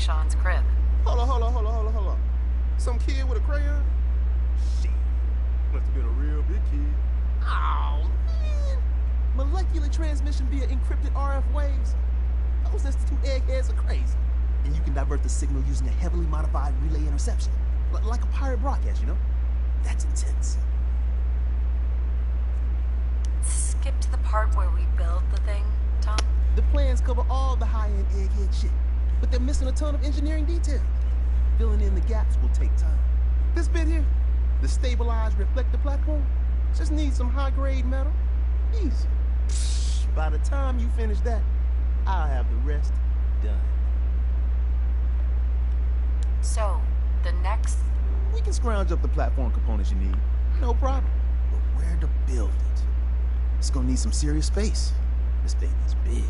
Sean's crib. Hold on. Some kid with a crayon? Shit. Must have been a real big kid. Oh, man. Molecular transmission via encrypted RF waves. Those Institute eggheads are crazy. And you can divert the signal using a heavily modified relay interception. Like a pirate broadcast, you know? That's intense. Skip to the part where we build the thing, Tom. The plans cover all the high-end egghead shit, but they're missing a ton of engineering detail. Filling in the gaps will take time. This bit here, the stabilized reflector platform, just needs some high-grade metal. Easy. By the time you finish that, I'll have the rest done. So, the next... We can scrounge up the platform components you need. No problem. But where to build it? It's gonna need some serious space. This baby's big.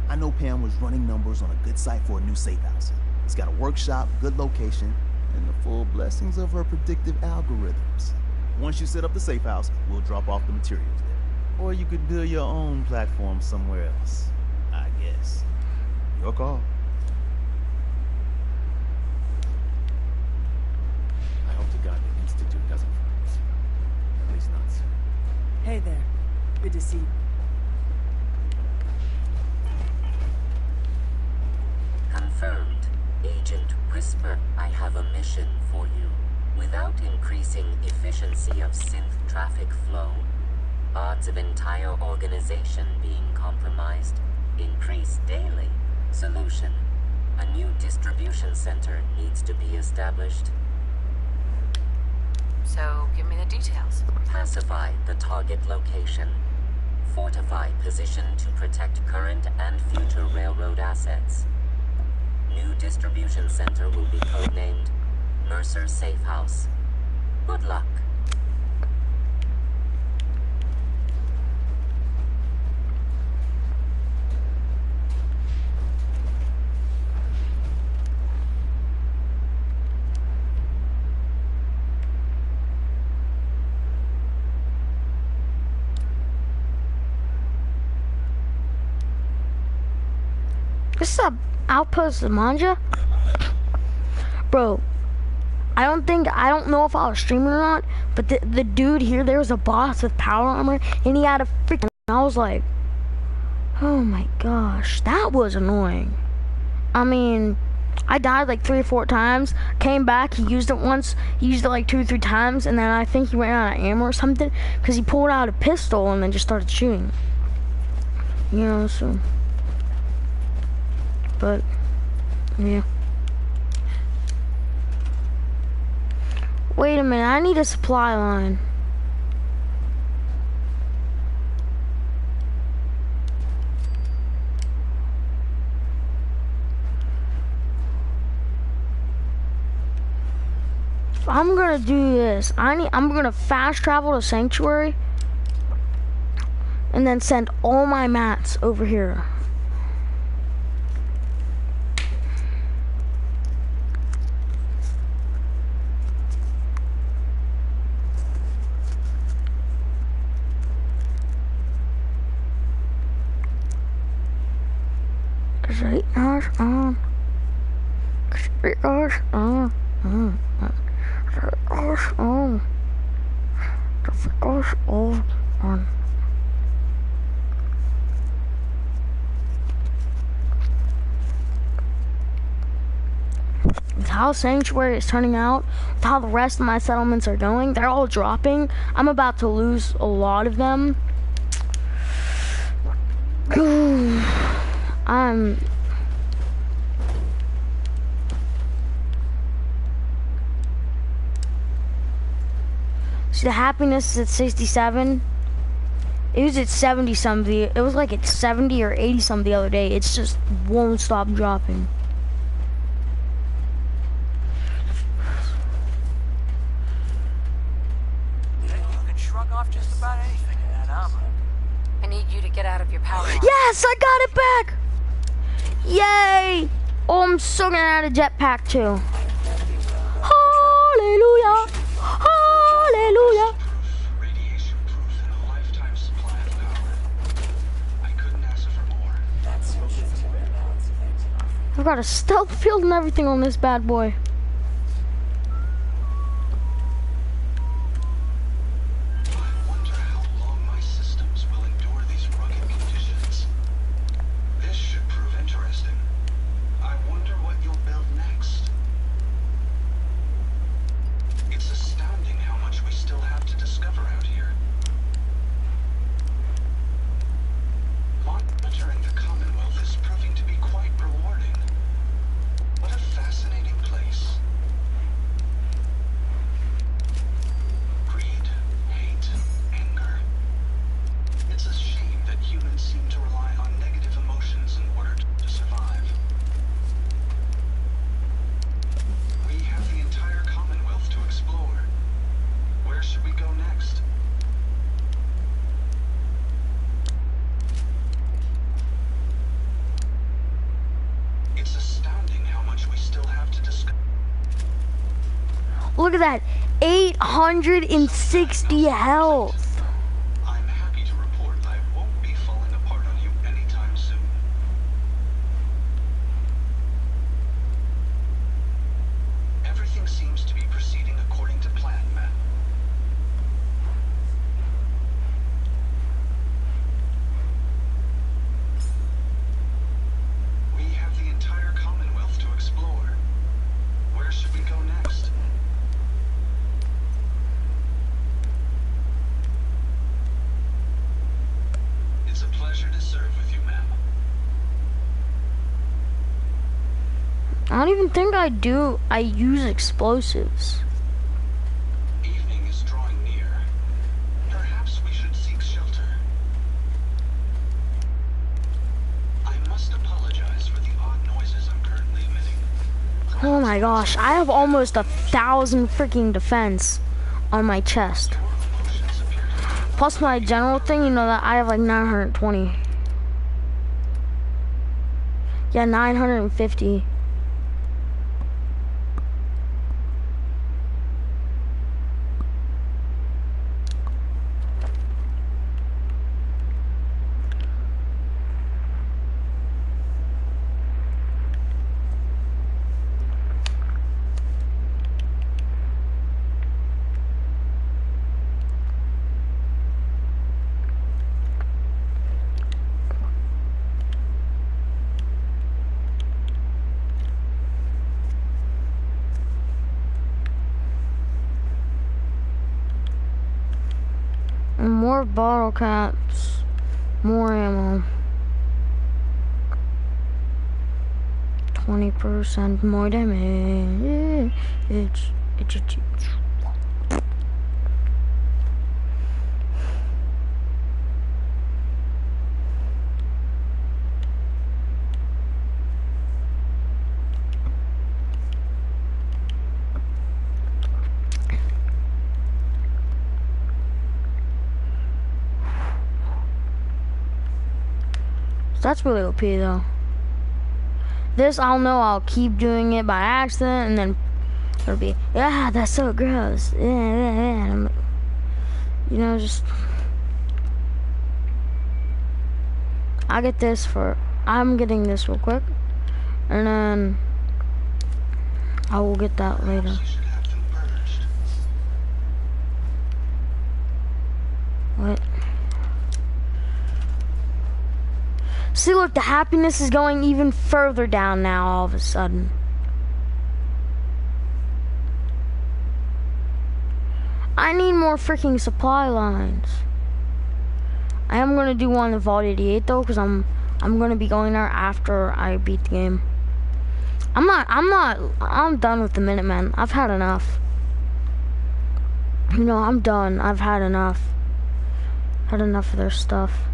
I know Pam was running numbers on a good site for a new safe house. It's got a workshop, good location, and the full blessings of her predictive algorithms. Once you set up the safe house, we'll drop off the materials there. Or you could build your own platform somewhere else, I guess. Your call. I hope to God the Institute doesn't freeze. At least not soon. Hey there. Good to see you. Confirmed. Agent Whisper, I have a mission for you. Without increasing efficiency of synth traffic flow, odds of entire organization being compromised increase daily. Solution. A new distribution center needs to be established. So, give me the details. Pacify the target location. Fortify position to protect current and future railroad assets. New distribution center will be codenamed Mercer Safe House. Good luck. This is a outpost of Manja? Bro, I don't know if I was streaming or not, but the dude here, there was a boss with power armor, and he had a freaking, I was like, oh my gosh, that was annoying. I mean, I died like 3 or 4 times, came back, he used it once, he used it like 2 or 3 times, and then I think he ran out of ammo or something, because he pulled out a pistol and then just started shooting. You know, so... But, yeah. Wait a minute, I need a supply line. I'm gonna do this. I'm gonna fast travel to Sanctuary and then send all my mats over here. With how Sanctuary is turning out, with how the rest of my settlements are going, they're all dropping. I'm about to lose a lot of them. See, the happiness is at 67. It was at 70 some it was like at 70 or 80 some the other day. It's just won't stop dropping. You can shrug off just about anything in that armor. I need you to get out of your power line. Yes, I got it back! Yay! Oh, I'm so gonna add a jetpack too. Hallelujah! Hallelujah! Radiation proof and a lifetime supply of power. I couldn't ask for more. That's what I've got a stealth field and everything on this bad boy. I wonder how long my systems will endure these rugged conditions. This should prove interesting. I wonder what you'll build next. It's astounding how much we still have to discover out here. Monitoring the Commonwealth is proving to be quite rewarding. What a fascinating place. Greed, hate, anger. It's a shame that humans seem to rely on negative emotions in order to survive. We have the entire Commonwealth to explore. Where should we go next? It's astounding how much we still have to discover. Look at that, 860 health. I'm happy to report I won't be falling apart on you anytime soon. Everything seems to be proceeding according to plan, Matt. We have the entire Commonwealth to explore. Where should we go next? It's a pleasure to serve with you, ma'am. I don't even think I use explosives. Evening is drawing near. Perhaps we should seek shelter. I must apologize for the odd noises I'm currently emitting. Oh my gosh, I have almost 1,000 freaking defense on my chest. Your emotions appear to be Plus my general thing, you know that I have like 920. Yeah, 950. And more bottle caps, more ammo. 20% more damage. It's. That's really OP though. This, I'll know I'll keep doing it by accident, and then it'll be, yeah, that's so gross. Yeah. And I'm like, you know, just. I'm getting this real quick, and then I will get that later. you should have them purged. What? See, look, the happiness is going even further down now all of a sudden. I need more freaking supply lines. I am gonna do one in Vault 88 though, because I'm gonna be going there after I beat the game. I'm done with the Minutemen. I've had enough. You know, I'm done. I've had enough. Had enough of their stuff.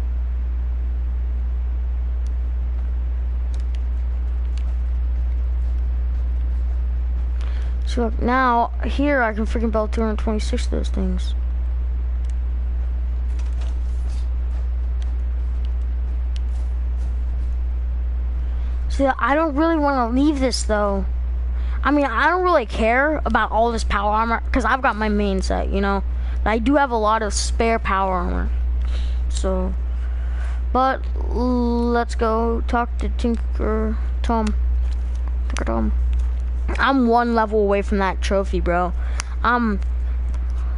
So look, now here I can freaking build 226 of those things. See, I don't really want to leave this though. I mean, I don't really care about all this power armor because I've got my main set, you know. But I do have a lot of spare power armor. So, but let's go talk to Tinker Tom. Look at him. I'm one level away from that trophy, bro. I'm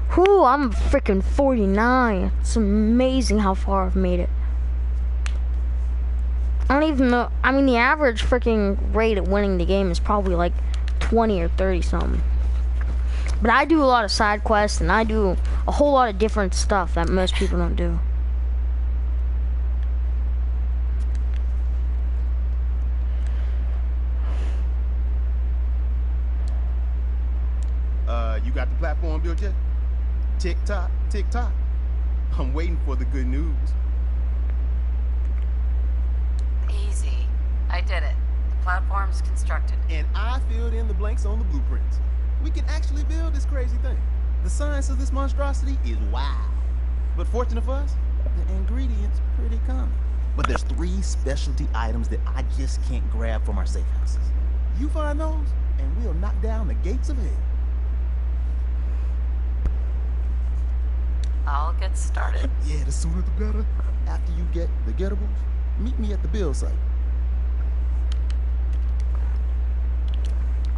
freaking 49. It's amazing how far I've made it. I don't even know. I mean, the average freaking rate at winning the game is probably like 20 or 30 something. But I do a lot of side quests and I do a whole lot of different stuff that most people don't do. You got the platform built yet? Tick tock, tick tock. I'm waiting for the good news. Easy. I did it. The platform's constructed. And I filled in the blanks on the blueprints. We can actually build this crazy thing. The science of this monstrosity is wild. But fortunate for us, the ingredients pretty common. But there's 3 specialty items that I just can't grab from our safe houses. You find those, and we'll knock down the gates of hell. I'll get started. Yeah, the sooner the better. After you get the gettables, meet me at the build site.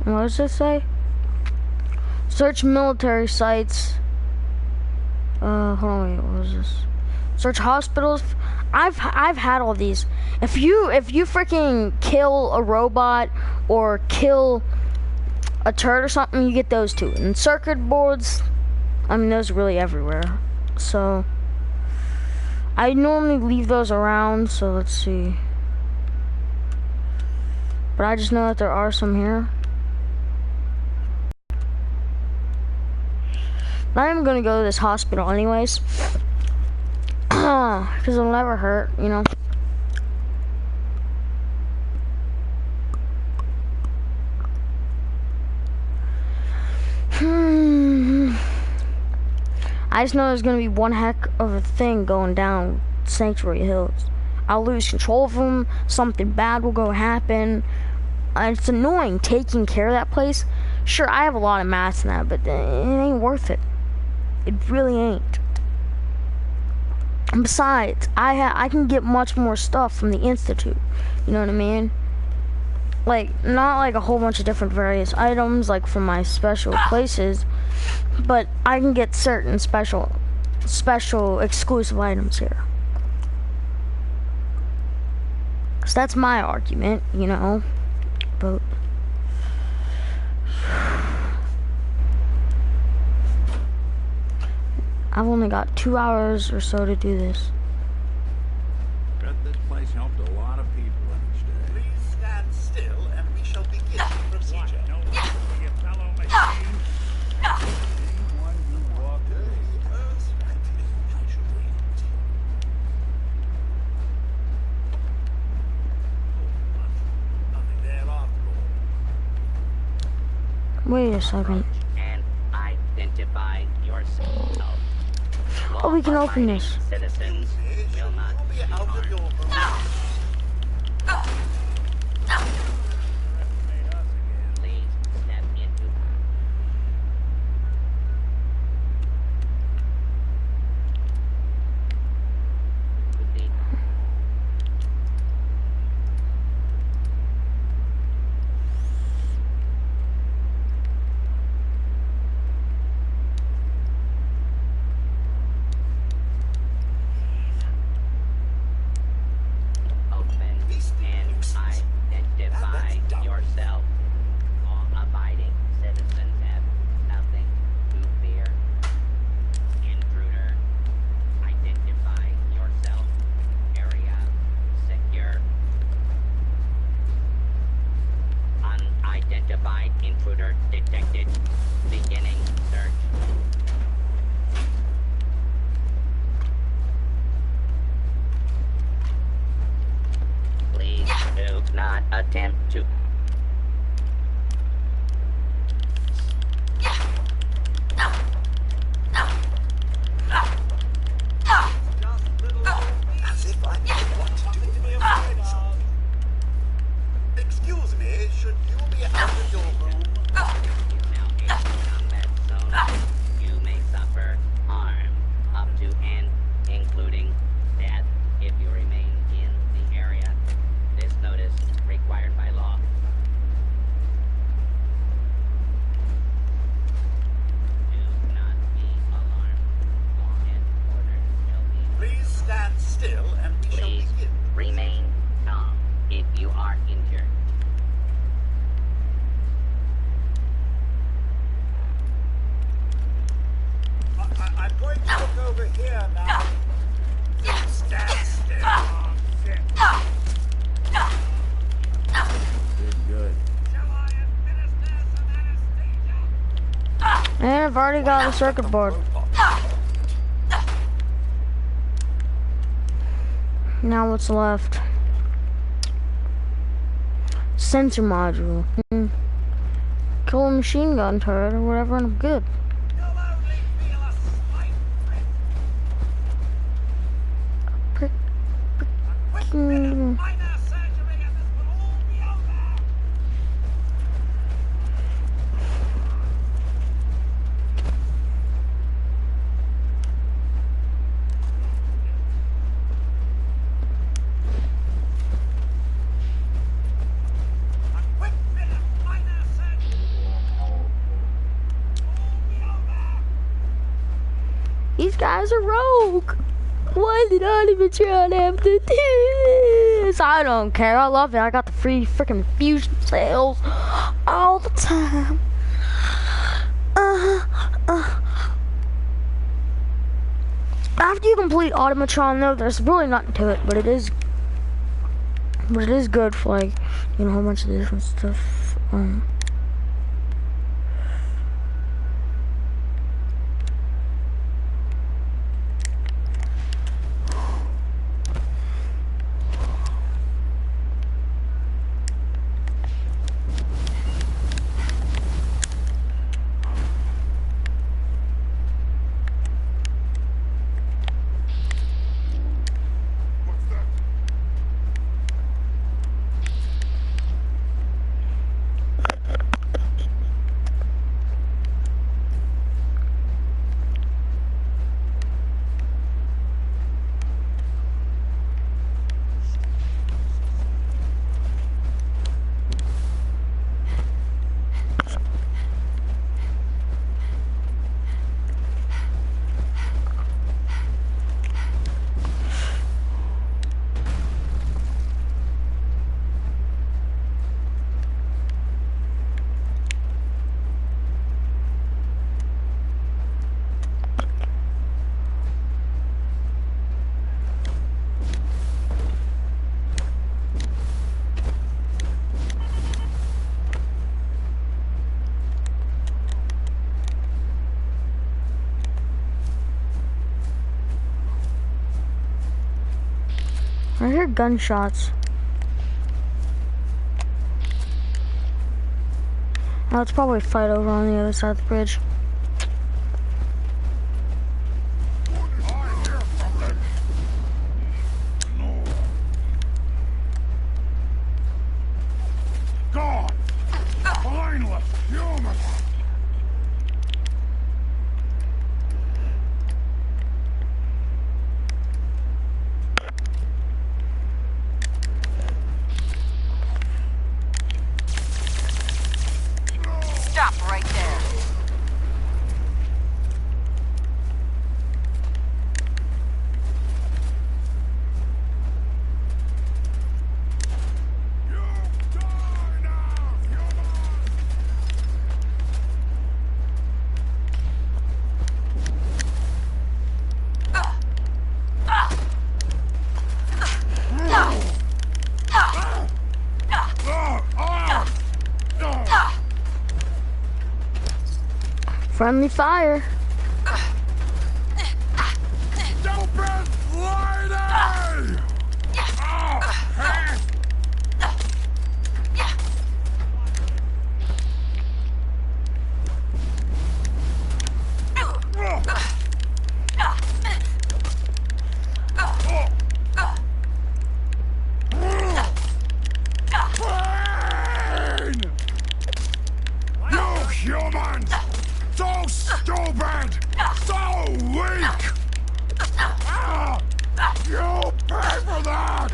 What does this say? Search military sites. Hold on, wait, what was this? Search hospitals. I've had all these. If you freaking kill a robot or kill a turret or something, you get those too. And circuit boards, I mean, those are really everywhere. So I normally leave those around, so let's see. But I just know that there are some here. Not even gonna go to this hospital anyways. Because it'll never hurt, you know. I just know there's gonna be one heck of a thing going down Sanctuary Hills. I'll lose control of them, something bad will go happen. It's annoying taking care of that place. Sure, I have a lot of mats in that, but it ain't worth it. It really ain't. And besides, I can get much more stuff from the Institute. You know what I mean? Like, not like a whole bunch of different various items, like from my special places, but I can get certain special exclusive items here. So that's my argument, you know, but I've only got 2 hours or so to do this. Bet this place helped a lot of people each day. Please stand still and we shall begin the procedure. No, you fellow machine. Anyone you walk nothing there after all. Wait a second. And identify yourself. Oh, we can open this. Citizens will not Be out of your room. please step into. Proceed. Open and identify yourself. All abiding citizens have nothing to fear. Intruder, identify yourself. Area secure. Unidentified intruder detected. Beginning search. Please do not attempt to. As if I knew what to do to be afraid of something. Excuse me, should you be out of your room? Is now in combat zone. You may suffer harm up to and including death if you remain in the area. This notice required by law. Here now. Stand still. Oh, shit. Good. Shall I administer some anesthesia? And I've already got a circuit board. Now what's left? Sensor module. Kill a machine gun turret or whatever and I'm good. You'll only feel a slight prick. A quick bit of minor surgery and this will all be over. A quick bit of minor surgery. All be over. These guys are rogue. Why did I even try to have to do this? I don't care. I love it. I got the free freaking fusion cells all the time. After you complete Automatron, though, there's really nothing to it, but it is good for like, you know, a whole bunch of different stuff. I hear gunshots. Oh, it's probably a fight over on the other side of the bridge. God! Mindless human! Stop right there. Friendly fire. Stupid lady! You humans! So stupid! So weak! You pay for that!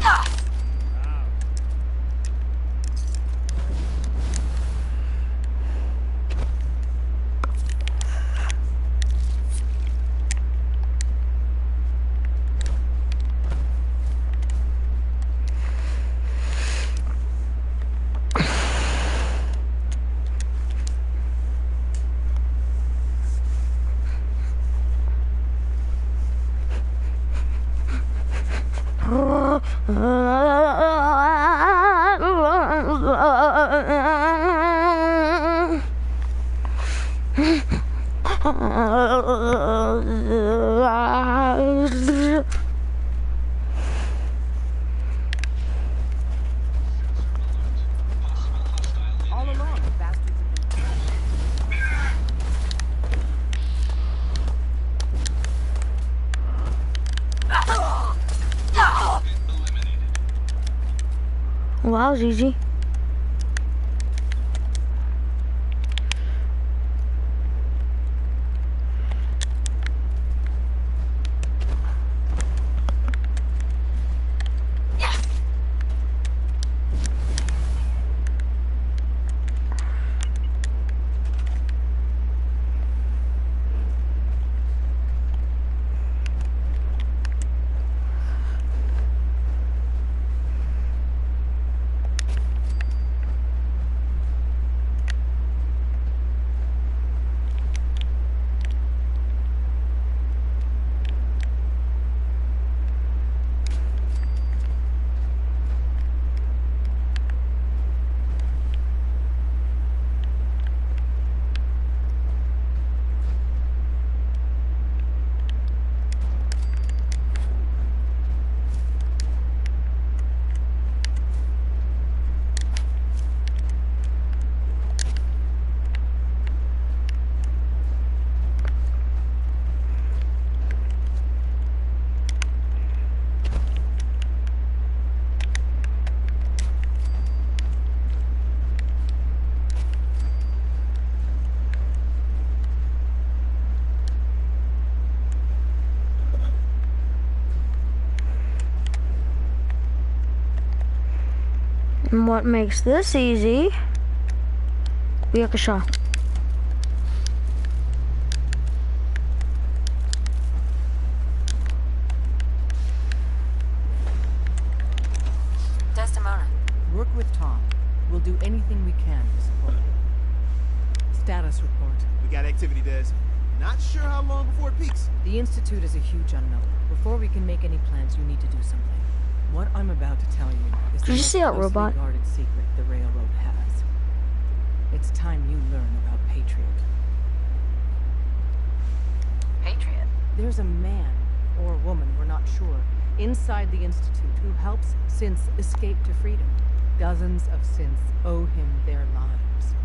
All along, the bastards have been... Well, that was easy. And what makes this easy? Yakasha. Desdemona. Work with Tom. We'll do anything we can to support you. Status report. We got activity, Des. Not sure how long before it peaks. The Institute is a huge unknown. Before we can make any plans, you need to do something. What I'm about to tell you is Did the you most see that closely robot? guarded secret the railroad has. It's time you learn about Patriot. Patriot. There's a man or woman, we're not sure, inside the Institute who helps synths escape to freedom. Dozens of synths owe him their lives.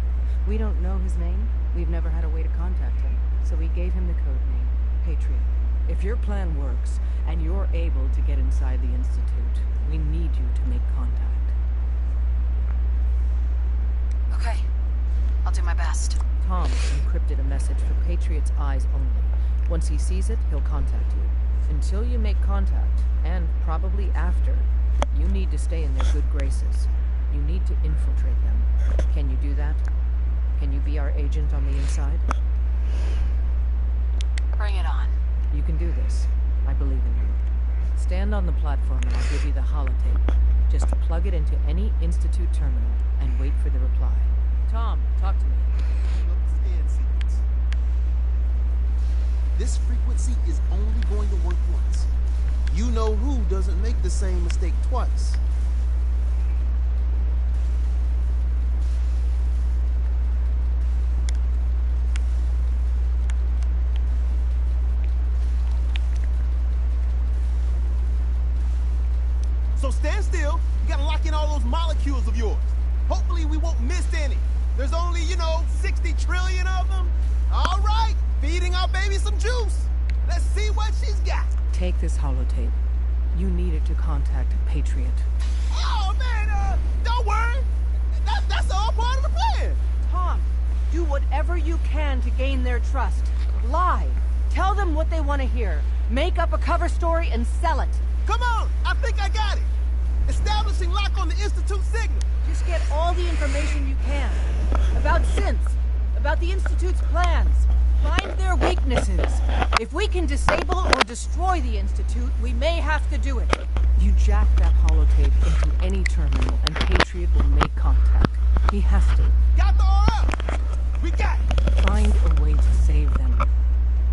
We don't know his name. We've never had a way to contact him. So we gave him the code name, Patriot. If your plan works, and you're able to get inside the Institute, we need you to make contact. Okay. I'll do my best. Tom encrypted a message for Patriot's eyes only. Once he sees it, he'll contact you. Until you make contact, and probably after, you need to stay in their good graces. You need to infiltrate them. Can you do that? Can you be our agent on the inside? Bring it on. You can do this. I believe in you. Stand on the platform and I'll give you the holotape. Just plug it into any Institute terminal and wait for the reply. Tom, talk to me. Scan sequence. This frequency is only going to work once. You know who doesn't make the same mistake twice. So stand still. You gotta lock in all those molecules of yours. Hopefully we won't miss any. There's only, 60 trillion of them. All right, feeding our baby some juice. Let's see what she's got. Take this holotape. You need it to contact Patriot. Oh, man, don't worry. That's all part of the plan. Tom, do whatever you can to gain their trust. Lie. Tell them what they want to hear. Make up a cover story and sell it. Come on, I think I got it. Establishing lock on the Institute signal. Just get all the information you can. About synths. About the Institute's plans. Find their weaknesses. If we can disable or destroy the Institute, we may have to do it. You jack that holotape into any terminal and Patriot will make contact. He has to. Got the RF. We got it. Find a way to save them.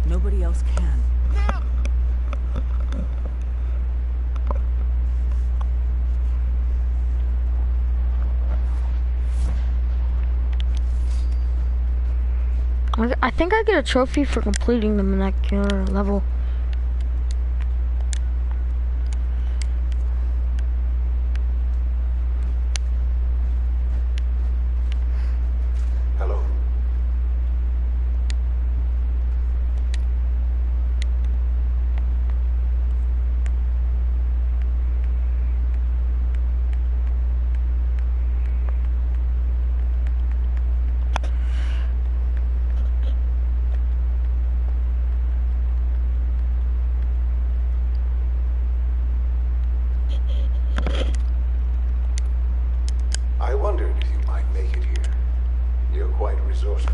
Nobody else can. Now. I think I get a trophy for completing the molecular level. Hello. I wondered if you might make it here. You're quite resourceful.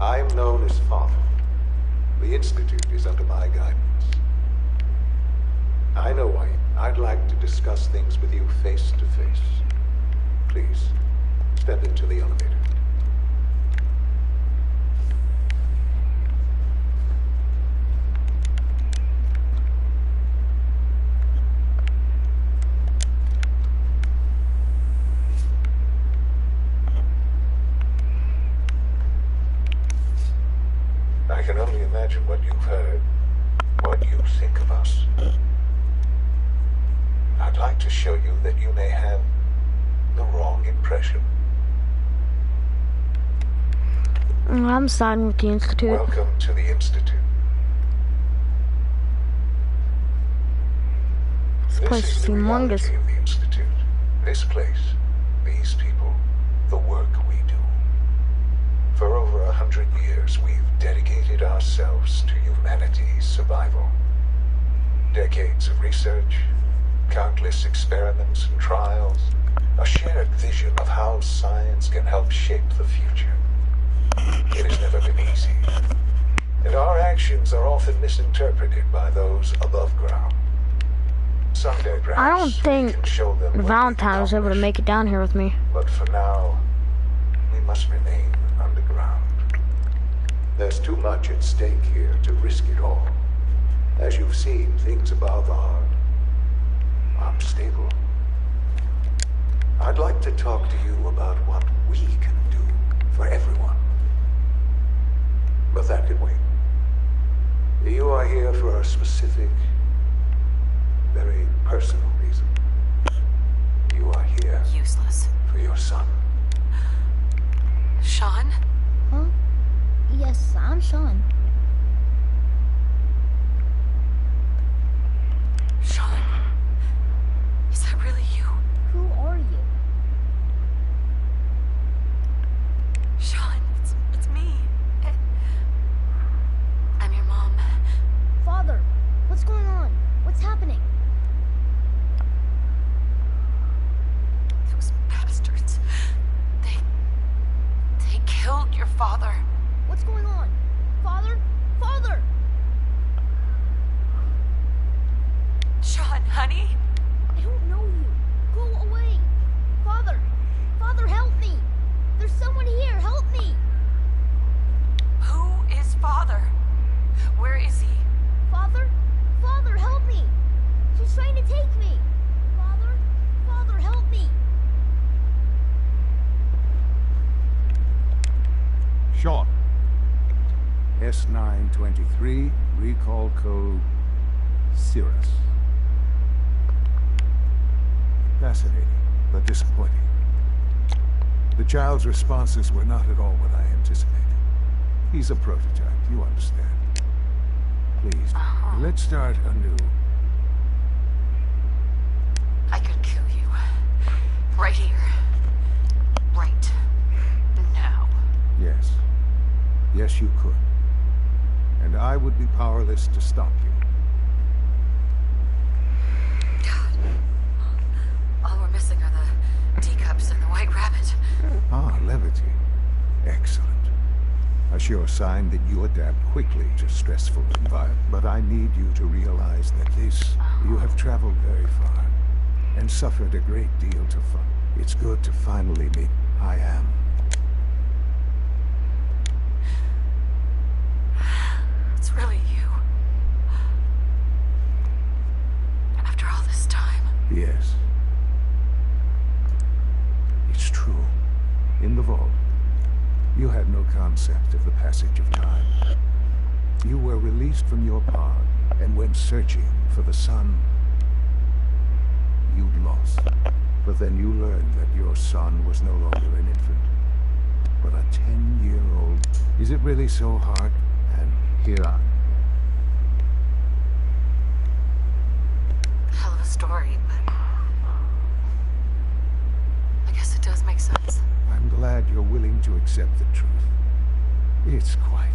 I am known as Father. The Institute is under my guidance. I know why. I'd like to discuss things with you face to face. Please, step into the elevator. I can only imagine what you've heard, what you think of us. I'd like to show you that you may have the wrong impression. I'm siding with the Institute. Welcome to the Institute. This place This is is the humongous. reality of the Institute. This place, these people, the work we do. For over 100 years, we've dedicated ourselves to humanity's survival. Decades of research, countless experiments and trials, a shared vision of how science can help shape the future. It has never been easy, and our actions are often misinterpreted by those above ground. Someday, perhaps, I don't think we can show them what we've Valentine was able to accomplished. make it down here with me. But for now, we must remain underground. There's too much at stake here to risk it all. As you've seen, things above are unstable. I'd like to talk to you about what we can do for everyone. But that can wait. You are here for a specific, very personal reason. You are here Useless. for your son. Sean? Huh? Yes, I'm Sean. Sean? Is that really you? Who are you? Sean, it's me. I'm your mom. Father, what's going on? What's happening? Those bastards. They killed your father. What's going on? Father? Father! Sean, honey? I don't know you. Go away. Father! Father, help me! There's someone here. Help me! Who is father? Where is he? Father? Father, help me! She's trying to take me! Father? Father, help me! Sean. S923, recall code Cirrus. Fascinating, but disappointing. The child's responses were not at all what I anticipated. He's a prototype, you understand. Please, let's start anew. I could kill you. Right here. Right now. Yes. Yes, you could. And I would be powerless to stop you. God. All we're missing are the teacups and the white rabbit. Ah, levity. Excellent. A sure sign that you adapt quickly to stressful environments. But I need you to realize that you have traveled very far and suffered a great deal to find. It's good to finally meet. I am. It's really you. After all this time. Yes. It's true. In the vault. You had no concept of the passage of time. You were released from your pod and went searching for the son you'd lost. But then you learned that your son was no longer an infant, but a 10-year-old. Is it really so hard? And here I... Hell of a story, but I guess it does make sense. I'm glad you're willing to accept the truth. It's quite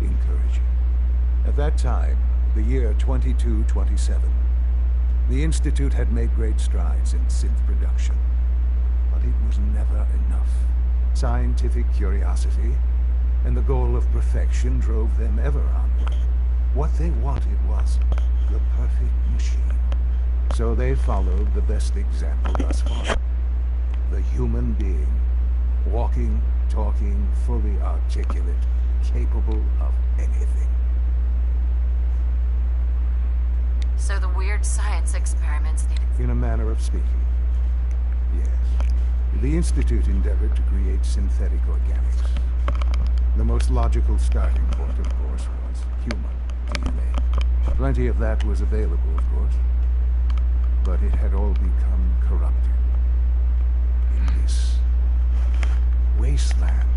encouraging. At that time, the year 2227, the Institute had made great strides in synth production. But it was never enough. Scientific curiosity and the goal of perfection drove them ever onward. What they wanted was the perfect machine. So they followed the best example thus far. The human being. Walking, talking, fully articulate, capable of anything. So the weird science experiments needed... In a manner of speaking, yes. The Institute endeavored to create synthetic organics. The most logical starting point, of course, was human DNA. Plenty of that was available, of course. But it had all become corrupted. In this wasteland,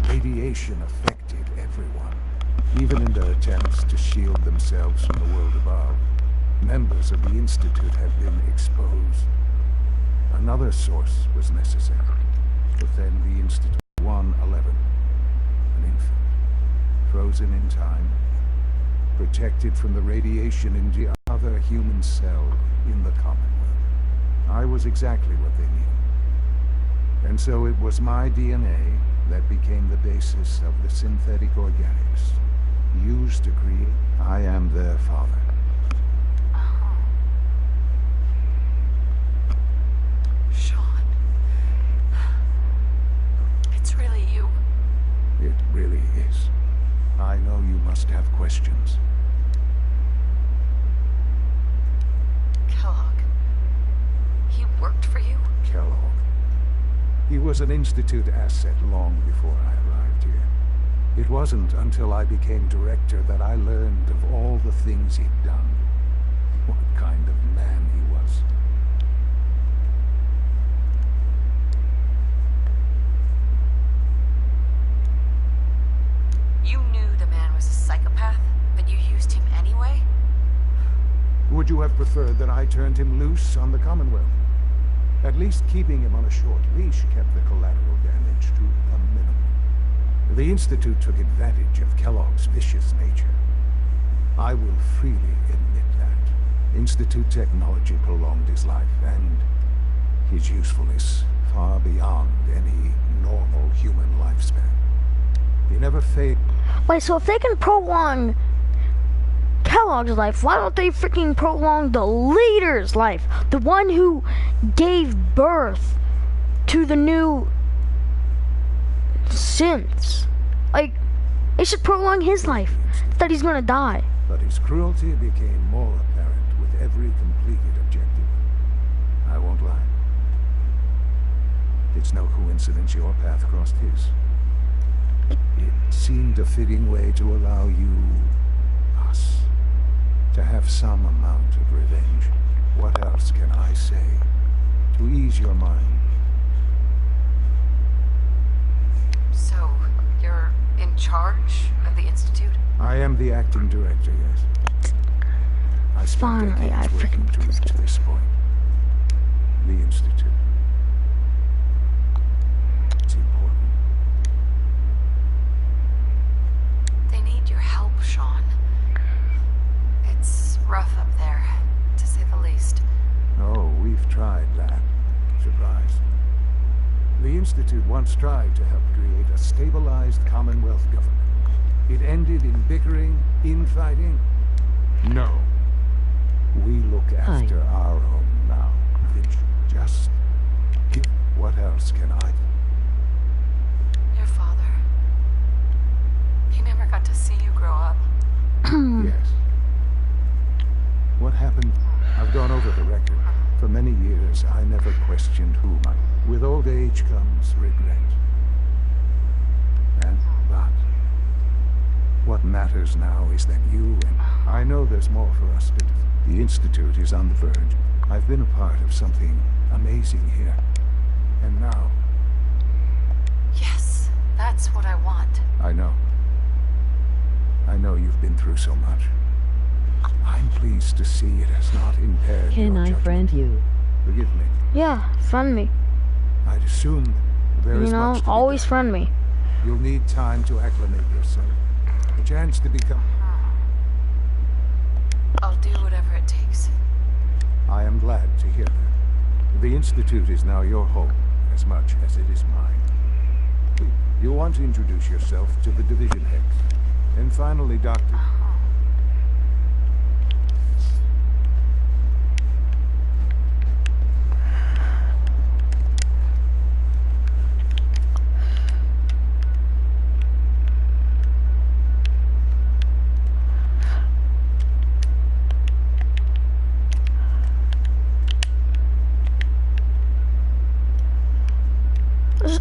radiation affected everyone, even in their attempts to shield themselves from the world above. Members of the Institute had been exposed. Another source was necessary. But then the Institute 111, an infant, frozen in time, protected from the radiation in the other human cell in the Commonwealth. I was exactly what they needed. And so it was my DNA that became the basis of the synthetic organics used to create. I am their father. Sean. It's really you. It really is. I know you must have questions. Kellogg. He worked for you? Kellogg. He was an Institute asset long before I arrived here. It wasn't until I became director that I learned of all the things he'd done. What kind of man he was. You knew the man was a psychopath, but you used him anyway? Would you have preferred that I turned him loose on the Commonwealth? At least keeping him on a short leash kept the collateral damage to a minimum. The Institute took advantage of Kellogg's vicious nature. I will freely admit that. Institute technology prolonged his life, and his usefulness far beyond any normal human lifespan. He never failed. Wait, so if they can prolong Kellogg's life, why don't they freaking prolong the leader's life? The one who gave birth to the new synths. Like, they should prolong his life. That he's gonna die. But his cruelty became more apparent with every completed objective. I won't lie. It's no coincidence your path crossed his. It seemed a fitting way to allow you, us, to have some amount of revenge. What else can I say to ease your mind? So, you're in charge of the Institute? I am the acting director, yes. I spent Finally, I decades working freaking to reach this point. The Institute. It's important. They need your help, Sean. It's rough up there, to say the least. Oh, we've tried that. Surprise. The Institute once tried to help create a stabilized Commonwealth government. It ended in bickering, infighting. No. We look after our own now. Just... What else can I... Your father. He never got to see you grow up. Yes. What happened? I've gone over the record. For many years, I never questioned whom I... With old age comes regret. But what matters now is that you and I know there's more for us to do. The Institute is on the verge. I've been a part of something amazing here. And now, Yes, that's what I want. I know. I know you've been through so much. I'm pleased to see it has not impaired Can your I judgment. friend you? Forgive me. Yeah, friend me. I'd assumed there You is know, much to be always done. friend me. You'll need time to acclimate yourself. A chance to become... I'll do whatever it takes. I am glad to hear that. The Institute is now your home, as much as it is mine. You want to introduce yourself to the division heads. And finally, Doctor...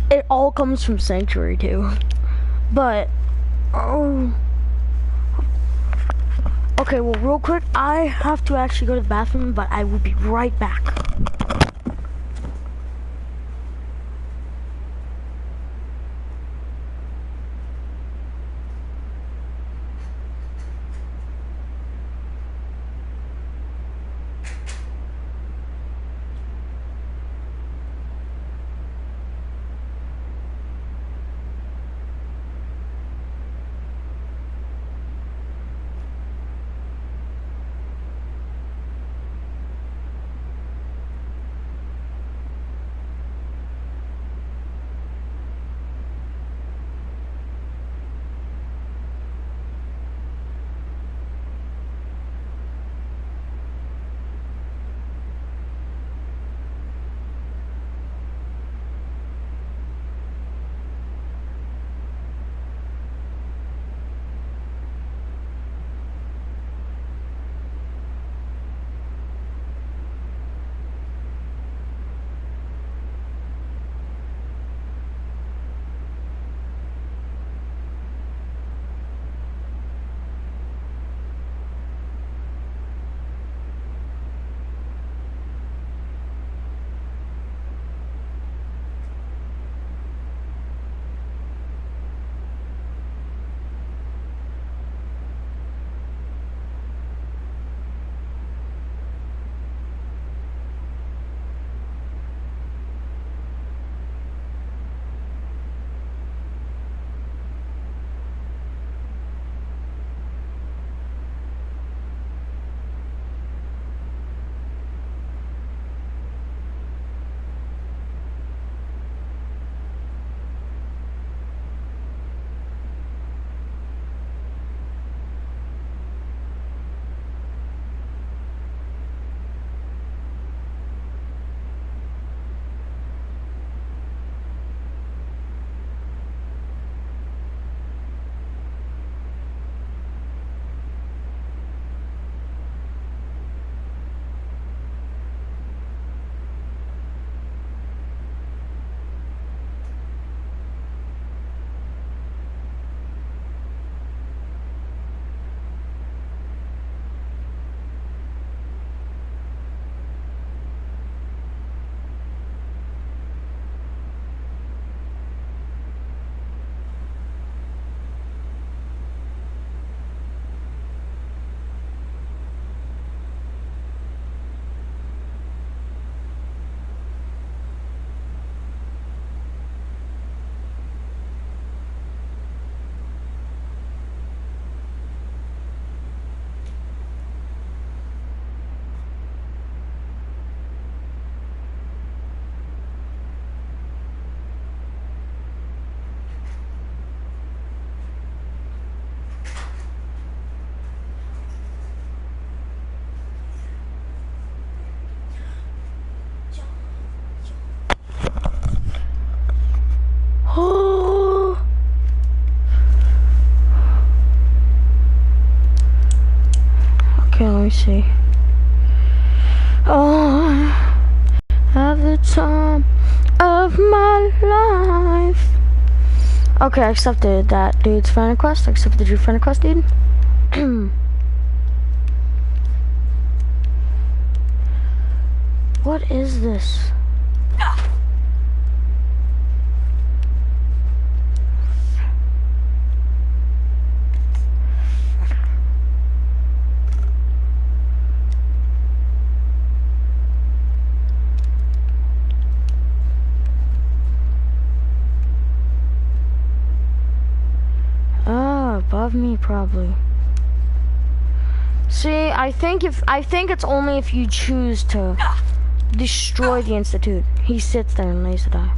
It all comes from Sanctuary too. But, oh. Okay, well, real quick, I have to actually go to the bathroom, but I will be right back. Okay, let me see. Oh, at the time of my life, Okay, I accepted that dude's friend request. I accepted your friend request, dude. What is this? Above me, probably. See, I think it's only if you choose to destroy the Institute. He sits there and lays to die.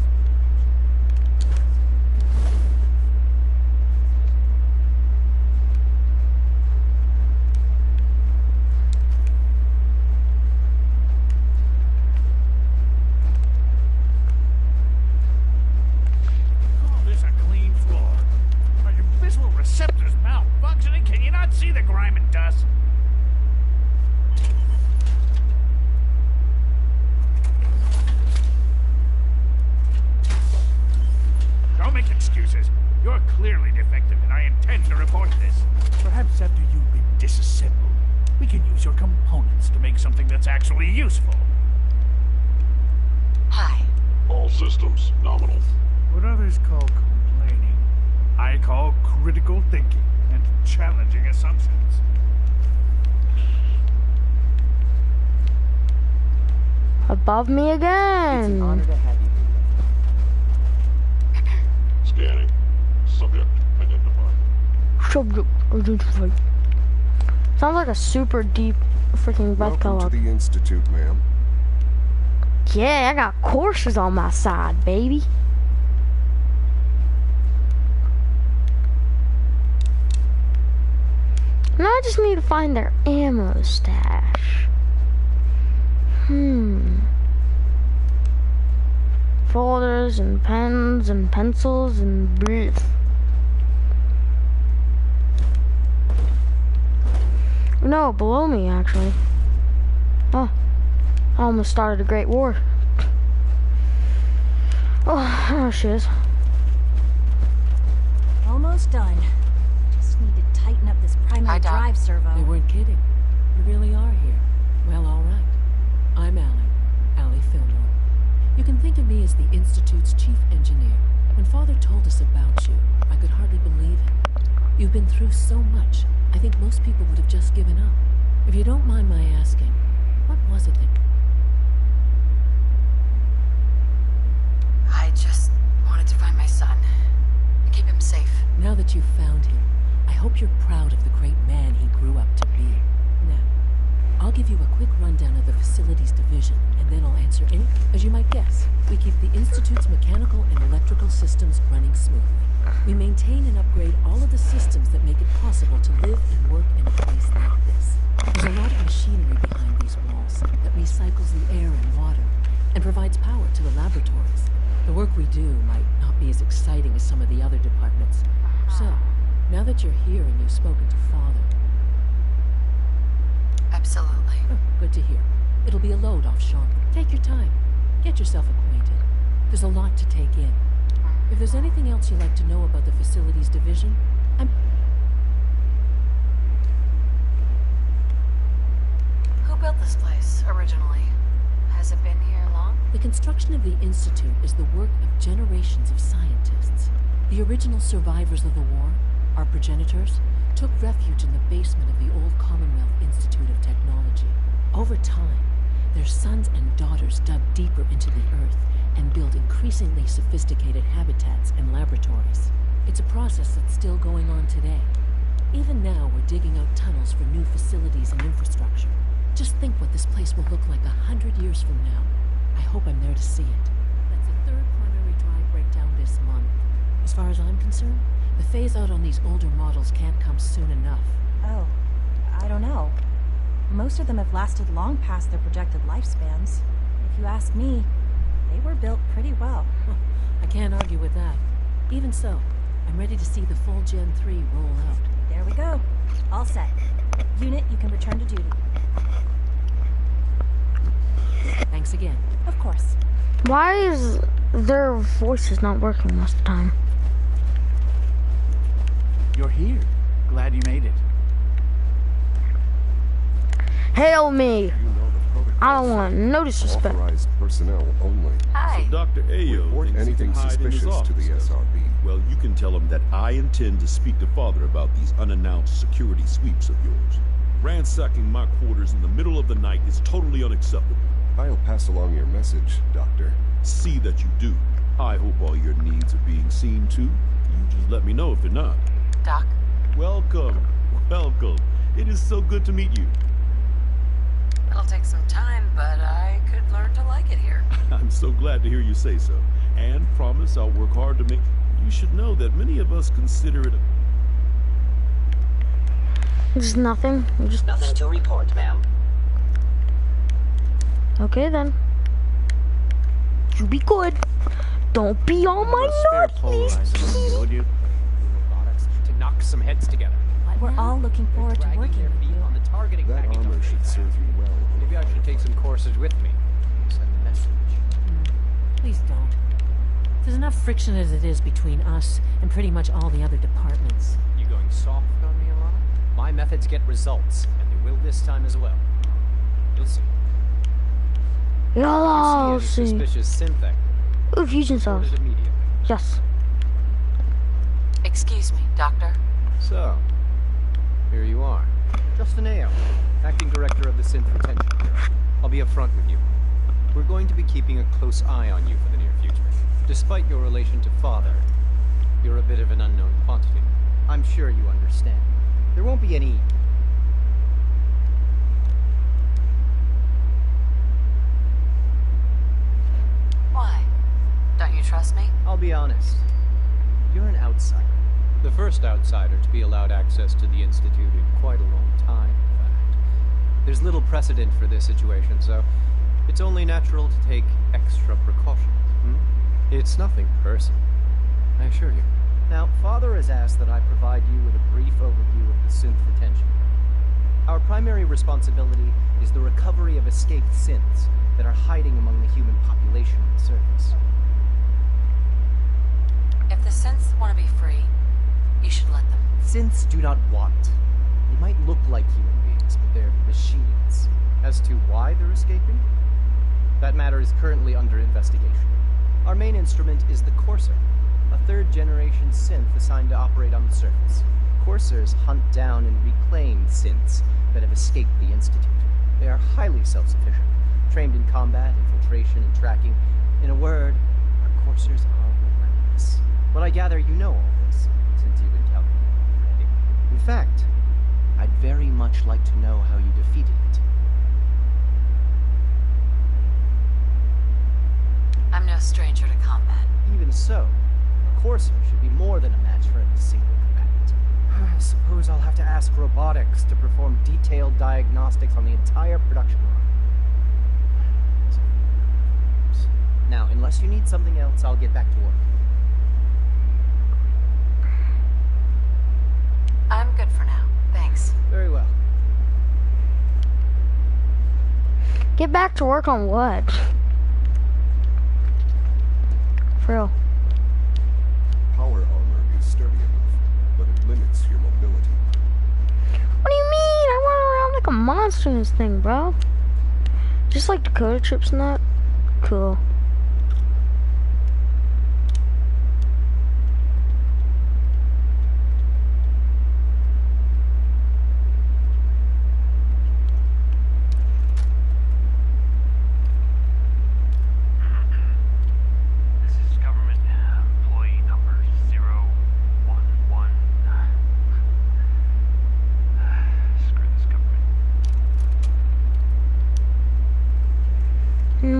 See the grime and dust? Don't make excuses. You're clearly defective, and I intend to report this. Perhaps after you've been disassembled, we can use your components to make something that's actually useful. Hi. All systems nominal. What others call complaining, I call critical thinking and challenging assumptions. Above me again. It's an honor to have you here. Scanning. Subject identified. Subject identified. Sounds like a super deep freaking breath Welcome color. to the Institute, ma'am. Yeah, I got courses on my side, baby. Now I just need to find their ammo stash. Folders and pens and pencils and bleh. No, below me actually. Oh, I almost started a great war. Oh, there she is. Almost done. Just need to tighten up this primary drive servo. They weren't kidding. You really are here. Well, all right. I'm Allie Fillmore. You can think of me as the Institute's chief engineer. When Father told us about you, I could hardly believe it. You've been through so much, I think most people would have just given up. If you don't mind my asking, what was it that... I just wanted to find my son and keep him safe. Now that you've found him, I hope you're proud of the great man he grew up to be. Now, I'll give you a quick rundown of the Facilities Division, and then I'll answer any... As you might guess, we keep the Institute's mechanical and electrical systems running smoothly. We maintain and upgrade all of the systems that make it possible to live and work in a place like this. There's a lot of machinery behind these walls that recycles the air and water, and provides power to the laboratories. The work we do might not be as exciting as some of the other departments. So, now that you're here and you've spoken to Father... Absolutely. Oh, good to hear. It'll be a load off Sean. Take your time. Get yourself acquainted. There's a lot to take in. If there's anything else you'd like to know about the Facilities Division, Who built this place, originally? Has it been here long? The construction of the Institute is the work of generations of scientists. The original survivors of the war, our progenitors, took refuge in the basement of the old Commonwealth Institute of Technology. Over time, their sons and daughters dug deeper into the earth and built increasingly sophisticated habitats and laboratories. It's a process that's still going on today. Even now, we're digging out tunnels for new facilities and infrastructure. Just think what this place will look like 100 years from now. I hope I'm there to see it. That's the third primary drive breakdown this month. As far as I'm concerned, the phase-out on these older models can't come soon enough. Oh, I don't know. Most of them have lasted long past their projected lifespans. If you ask me, they were built pretty well. I can't argue with that. Even so, I'm ready to see the full Gen 3 roll out. There we go. All set. Unit, you can return to duty. Thanks again. Of course. Why is their voices not working most of the time? You're here. Glad you made it. Hail me! You know the protocol. I don't want no disrespect. Authorized personnel only. Hi. So Dr. Ayo Report thinks he anything can hide in his suspicious to the office. SRB. Well, you can tell him that I intend to speak to Father about these unannounced security sweeps of yours. Ransacking my quarters in the middle of the night is totally unacceptable. I'll pass along your message, Doctor. See that you do. I hope all your needs are being seen to. You just let me know if they're not. Doc? Welcome. Welcome. It is so good to meet you. It'll take some time, but I could learn to like it here. I'm so glad to hear you say so. And promise I'll work hard to make... You should know that many of us consider it a... There's nothing. Nothing to report, ma'am. Okay then. You be good. Don't be on my naughty list. Would you? Robotics to knock some heads together. We're all looking forward to working with you. On the targeting That package armor should serve you well. Maybe I should take some courses with me. Send a message. Please don't. There's enough friction as it is between us and pretty much all the other departments. You going soft on me, Alana? My methods get results, and they will this time as well. You'll see. Y'all If you see any see. suspicious synth activity, Ooh, fusion report cells. it immediately. Yes. Excuse me, Doctor. So, here you are. Justin Ayo, acting director of the Synth Retention Bureau. I'll be upfront with you. We're going to be keeping a close eye on you for the near future. Despite your relation to Father, you're a bit of an unknown quantity. I'm sure you understand. There won't be any... Why? Don't you trust me? I'll be honest. You're an outsider. The first outsider to be allowed access to the Institute in quite a long time, in fact. There's little precedent for this situation, so it's only natural to take extra precautions. It's nothing personal, I assure you. Now, Father has asked that I provide you with a brief overview of the synth retention. Our primary responsibility is the recovery of escaped synths that are hiding among the human population on the surface. If the synths want to be free, you should let them. Synths do not want. They might look like human beings, but they're machines. As to why they're escaping, that matter is currently under investigation. Our main instrument is the Courser, a third-generation synth assigned to operate on the surface. Coursers hunt down and reclaim synths that have escaped the Institute. They are highly self-sufficient, trained in combat, infiltration, and tracking. In a word, our Coursers are relentless. But I gather you know all this, since you've encountered it already. In fact, I'd very much like to know how you defeated it. I'm no stranger to combat. Even so, a Courser should be more than a match for any single combatant. I suppose I'll have to ask robotics to perform detailed diagnostics on the entire production line. Now, unless you need something else, I'll get back to work. I'm good for now. Thanks. Very well. Get back to work on what? For real. Power armor is sturdy enough, but it limits your mobility. What do you mean? I run around like a monster in this thing, bro. Just like Dakota trips and that. Cool.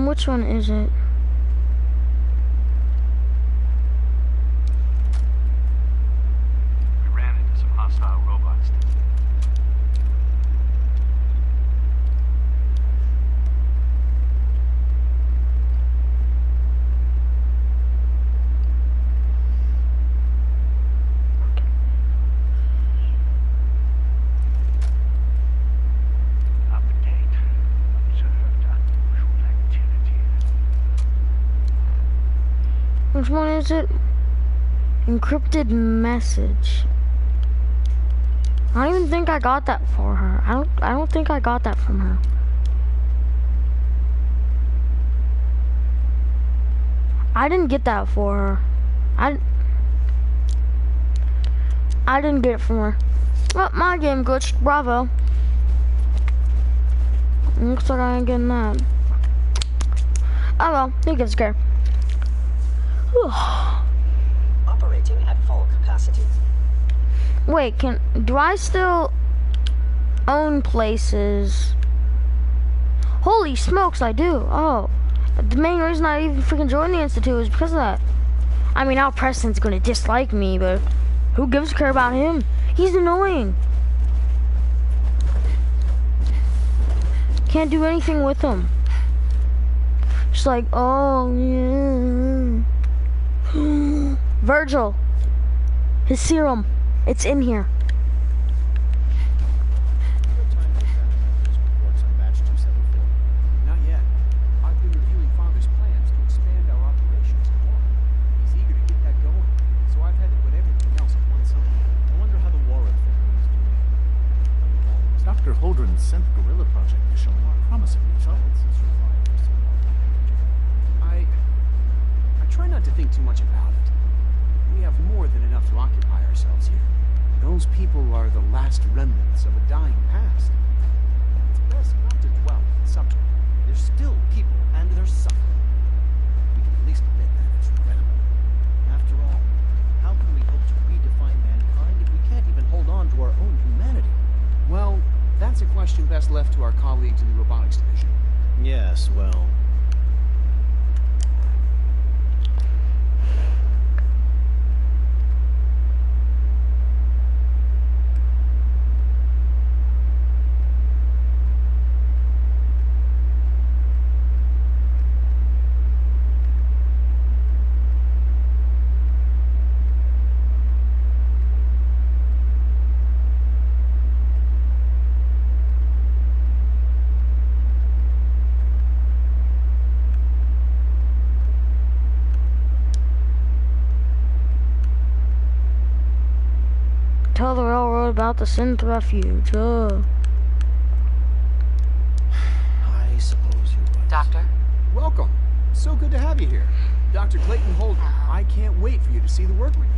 Which one is it? We ran into some hostile robots. Which one is it? Encrypted message. I don't even think I got that for her. I don't think I got that from her. I didn't get that for her. I didn't get it from her. Well, my game glitched. Bravo. Looks like I ain't getting that. Oh well, who gives a care? Operating at full capacity. Wait, do I still own places? Holy smokes, I do. Oh, the main reason I even freaking joined the Institute was because of that. I mean, Al Preston's gonna dislike me, but who gives a care about him? He's annoying. Can't do anything with him. Just like, oh, yeah. Virgil. His serum. It's in here. Not yet. I've been reviewing Father's plans to expand our operations more. He's eager to get that going, so I've had to put everything else on one side. I wonder how the Warren family is doing. Dr. Holdren's synth gorilla project is showing promising results. I try not to think too much about it. We have more than enough to occupy ourselves here. Those people are the last remnants of a dying past. It's best not to dwell on the subject. They're still people, and they're suffering. We can at least admit that it's regrettable. After all, how can we hope to redefine mankind if we can't even hold on to our own humanity? Well, that's a question best left to our colleagues in the robotics division. Yes, well... Tell the railroad about the synth refuge. I suppose you're right. Doctor? Welcome. So good to have you here. Dr. Clayton Holdren. I can't wait for you to see the work we do.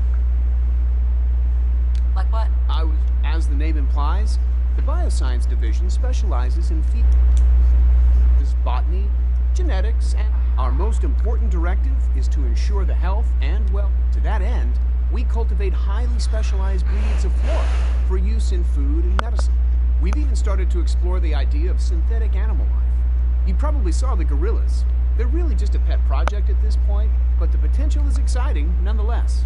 Like what? As the name implies, the Bioscience Division specializes in botany, genetics, and our most important directive is to ensure the health and, well, to that end, we cultivate highly specialized breeds of flora for use in food and medicine. We've even started to explore the idea of synthetic animal life. You probably saw the gorillas. They're really just a pet project at this point, but the potential is exciting nonetheless.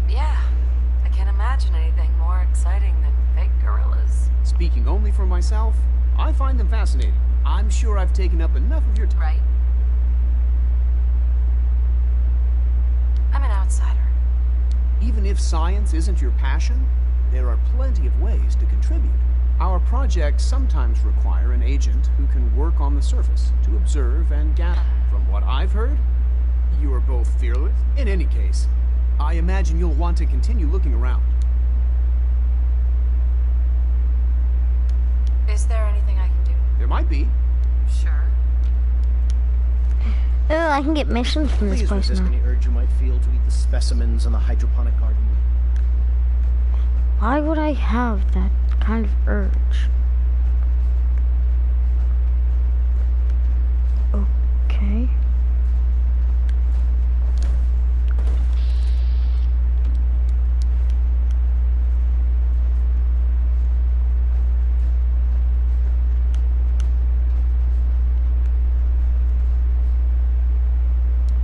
Yeah, I can't imagine anything more exciting than fake gorillas. Speaking only for myself, I find them fascinating. I'm sure I've taken up enough of your time. Right. I'm an outsider. Even if science isn't your passion, there are plenty of ways to contribute. Our projects sometimes require an agent who can work on the surface to observe and gather. From what I've heard, you are both fearless. In any case, I imagine you'll want to continue looking around. Is there anything I can do? There might be. Sure. Oh, I can get missions from this Please place resist now. any urge you might feel to eat the specimens in the hydroponic garden. Why would I have that kind of urge? Okay.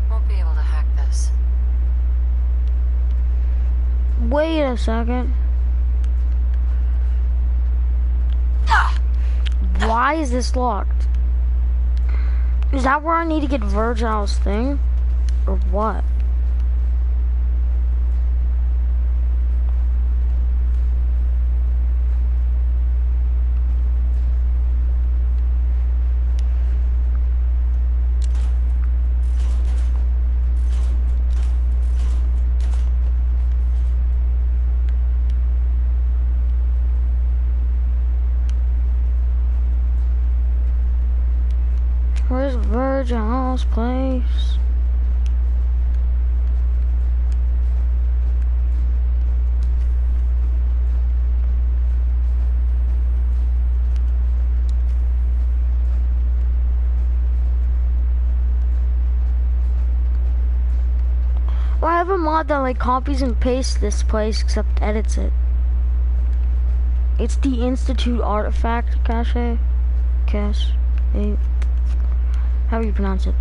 Won't be able to hack this. Wait a second. Why is this locked? Is that where I need to get Virgil's thing? Or what? storage house place. Well, I have a mod that like copies and pastes this place except edits it. It's the Institute Artifact Cache. How do you pronounce it?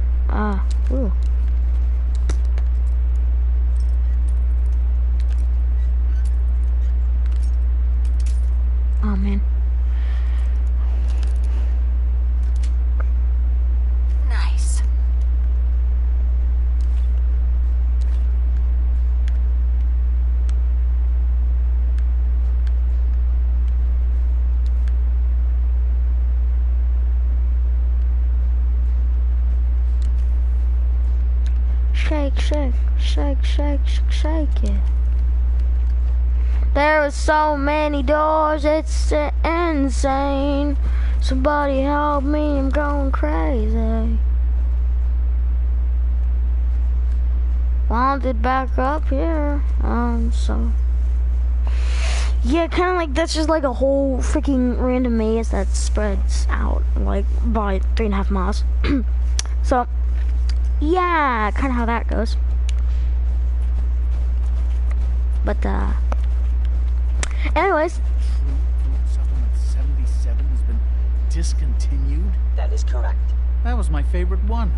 Ooh. Oh man. Nice. Shake, shake, shake, shake, shake it. There are so many doors, it's insane. Somebody help me, I'm going crazy. Wanted back up here. So yeah, kind of like that's just like a whole freaking random maze that spreads out like by 3.5 miles. So yeah, kind of how that goes. But anyways, Supplement 77 has been discontinued? That is correct. That was my favorite one.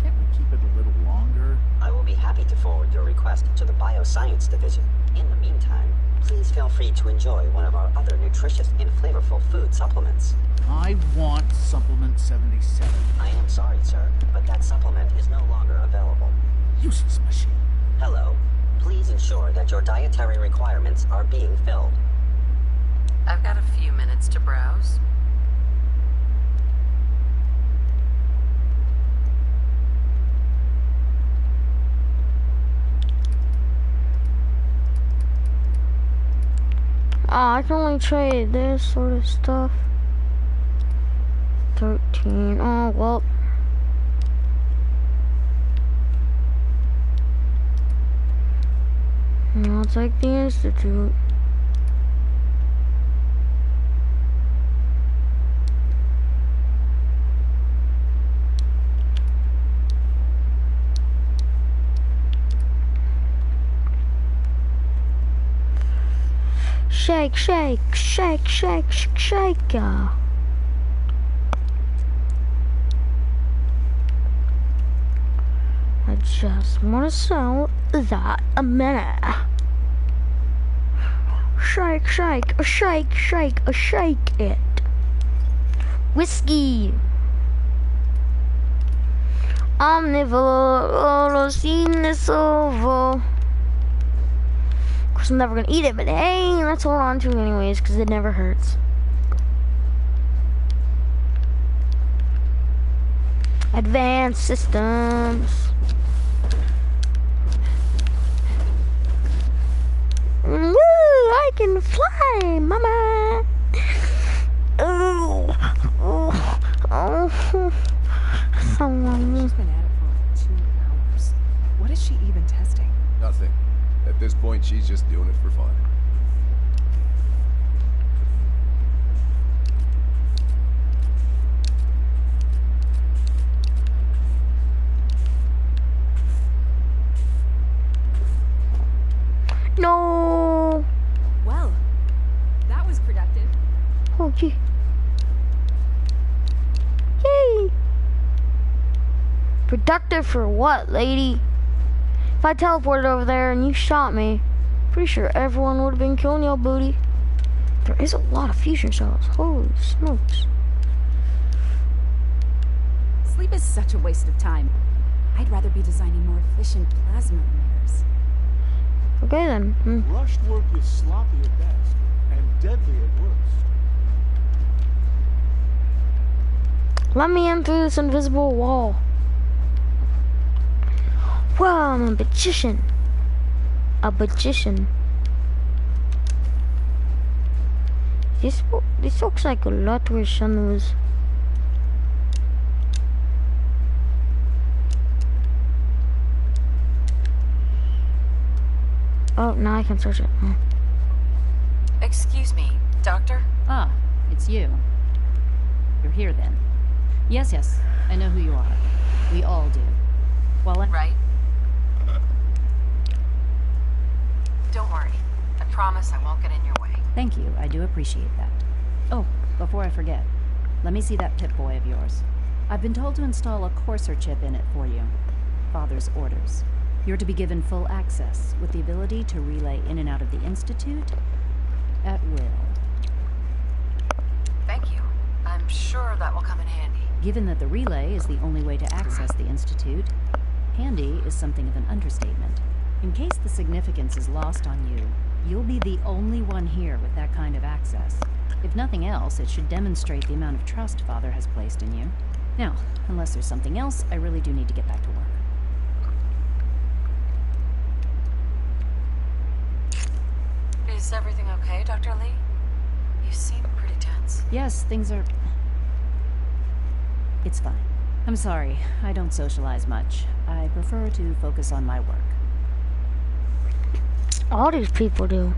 Can't we keep it a little longer? I will be happy to forward your request to the Bioscience Division. In the meantime, please feel free to enjoy one of our other nutritious and flavorful food supplements. I want Supplement 77. I am sorry, sir, but that supplement is no longer available. Useless machine. Hello. Please ensure that your dietary requirements are being filled. I've got a few minutes to browse. I can only trade this sort of stuff. 13. Oh, well. I'll take the Institute. Shake, shake, shake, shake, shake. I just want to sell that a minute. Shake, shake, shake, shake, shake it. Whiskey. Omnivore, seen this over. Of course, I'm never gonna eat it, but hey, let's hold on to it anyways, because it never hurts. Advanced systems. Woo! I can fly, mama. Oh, oh, oh. She's been at it for over 2 hours. What is she even testing? Nothing. At this point, she's just doing it for fun. No. Well, that was productive. Oh, gee. Yay. Productive for what, lady? If I teleported over there and you shot me, pretty sure everyone would have been killing your booty. There is a lot of fusion cells. Holy smokes. Sleep is such a waste of time. I'd rather be designing more efficient plasma emitters. Okay then. Rushed work is sloppy at best and deadly at worst. Let me in through this invisible wall. Wow, I'm a magician. A magician. This looks like a lot where Sun was. Oh, now I can search it. Excuse me, Doctor? Ah, it's you. You're here then. Yes, I know who you are. We all do. Well, Right? Don't worry. I promise I won't get in your way. Thank you, I do appreciate that. Oh, before I forget, let me see that Pip-Boy of yours. I've been told to install a Courser chip in it for you. Father's orders. You're to be given full access, with the ability to relay in and out of the Institute at will. Thank you. I'm sure that will come in handy. Given that the relay is the only way to access the Institute, handy is something of an understatement. In case the significance is lost on you, you'll be the only one here with that kind of access. If nothing else, it should demonstrate the amount of trust Father has placed in you. Now, unless there's something else, I really do need to get back to work. Is everything okay, Dr. Lee? You seem pretty tense. Yes, things are... It's fine. I'm sorry, I don't socialize much. I prefer to focus on my work. All these people do.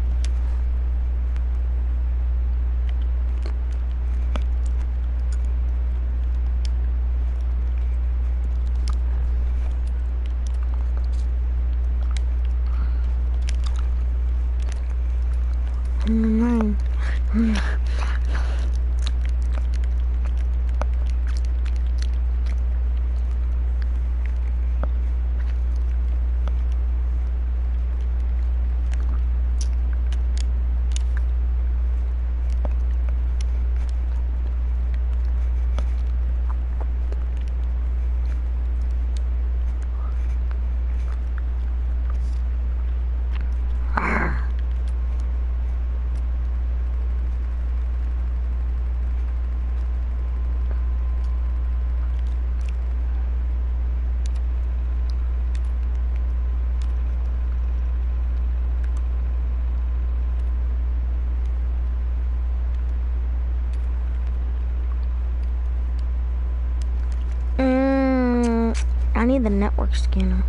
I need the network scanner.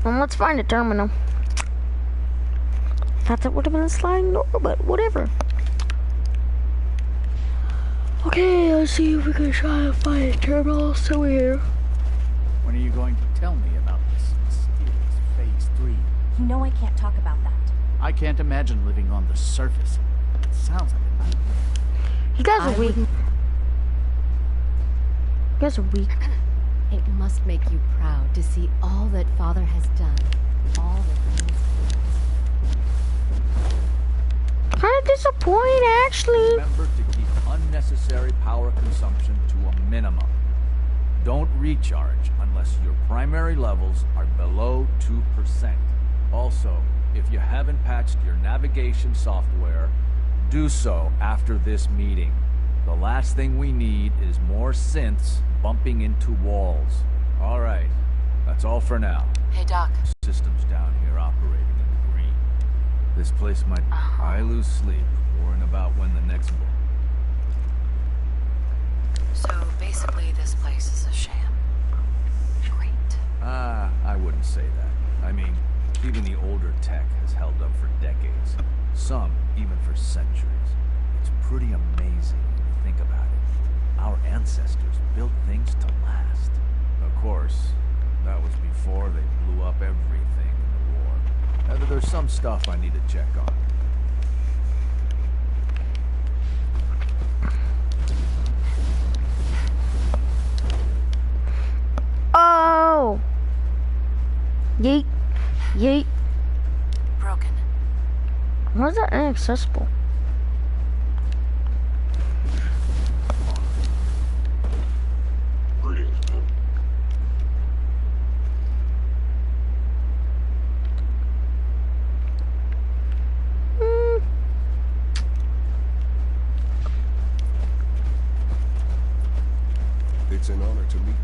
And let's find a terminal. Thought that would have been a sliding door, but whatever. Okay, let's see if we can try to find a terminal somewhere. When are you going to tell me about this mysterious Phase 3? You know I can't talk about that. I can't imagine living on the surface. It sounds like a nightmare. You guys are weak. You guys are weak. It must make you proud to see all that Father has done. All that he has Kind of disappointing, actually. Remember to keep unnecessary power consumption to a minimum. Don't recharge unless your primary levels are below 2%. Also, if you haven't patched your navigation software, do so after this meeting. The last thing we need is more synths bumping into walls. All right, that's all for now. Hey, Doc. Systems down here operating in the green. This place might... I lose sleep worrying about when the next... So basically this place is a sham. Great. I wouldn't say that. I mean, even the older tech has held up for decades. Some even for centuries. It's pretty amazing when you think about it. Our ancestors built things to last. Of course, that was before they blew up everything in the war. There's some stuff I need to check on. Oh! Yeet. Yeet. Broken. Why is that inaccessible? Greetings, man. It's an honor to meet you.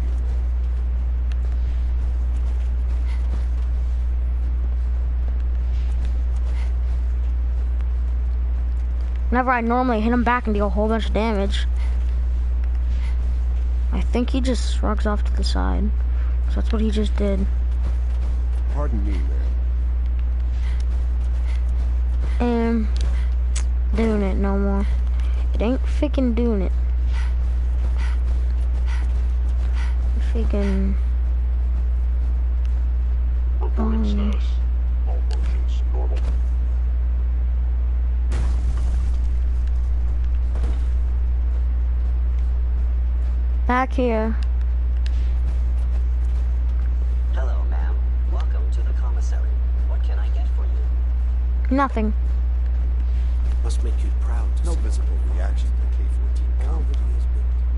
Whenever I normally hit him back and deal a whole bunch of damage. I think he just shrugs off to the side. So that's what he just did. Pardon me, ma'am. Doing it no more. It ain't freaking doing it. Freaking. Reporting status. All functions normal. Back here. Hello, ma'am. Welcome to the commissary. What can I get for you? Nothing. Must make you proud to no visible reaction to K-14 combat.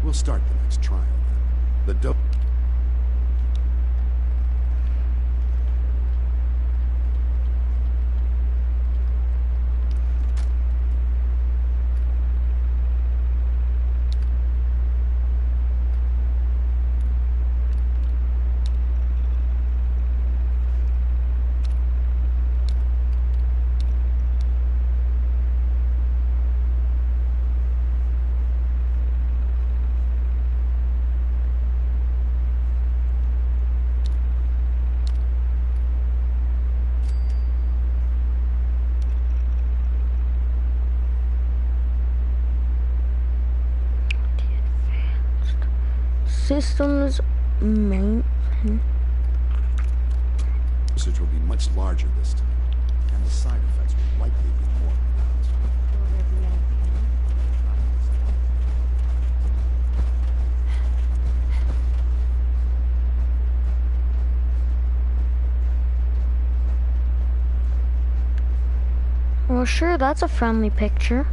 We'll start the next trial. The Systems main. dosage will be much larger this time, and the side effects will likely be more pronounced. Well, sure, that's a friendly picture.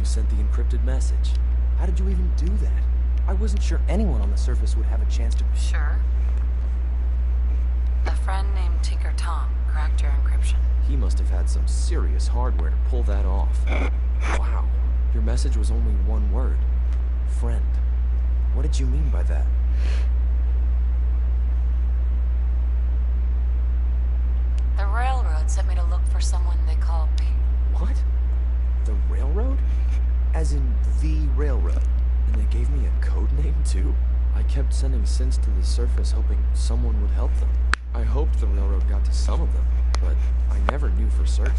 Sent the encrypted message. How did you even do that? I wasn't sure anyone on the surface would have a chance to... Sure. A friend named Tinker Tom cracked your encryption. He must have had some serious hardware to pull that off. Wow. Your message was only one word. Friend. What did you mean by that? The railroad sent me to look for someone they called me. What? The railroad? As in the railroad. And they gave me a code name, too? I kept sending synths to the surface hoping someone would help them. I hoped the railroad got to some of them, but I never knew for certain.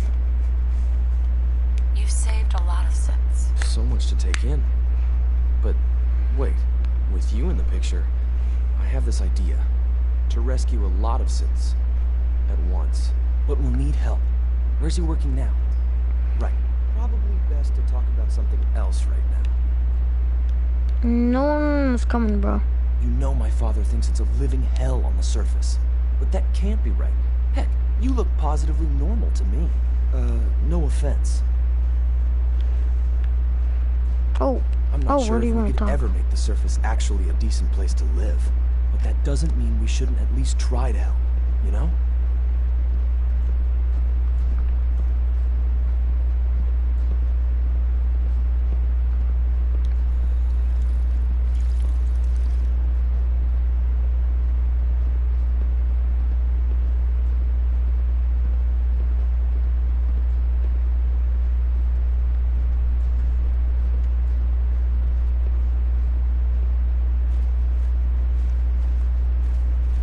You saved a lot of synths. So much to take in. But, wait. With you in the picture, I have this idea. To rescue a lot of synths. At once. But we'll need help. Where's he working now? Right. Probably best to talk about something else right now. No one's coming, bro. You know my father thinks it's a living hell on the surface. But that can't be right. Heck, you look positively normal to me. No offense. Oh. I'm not sure where do if you we want to could talk? ever make the surface actually a decent place to live. But that doesn't mean we shouldn't at least try to help, you know?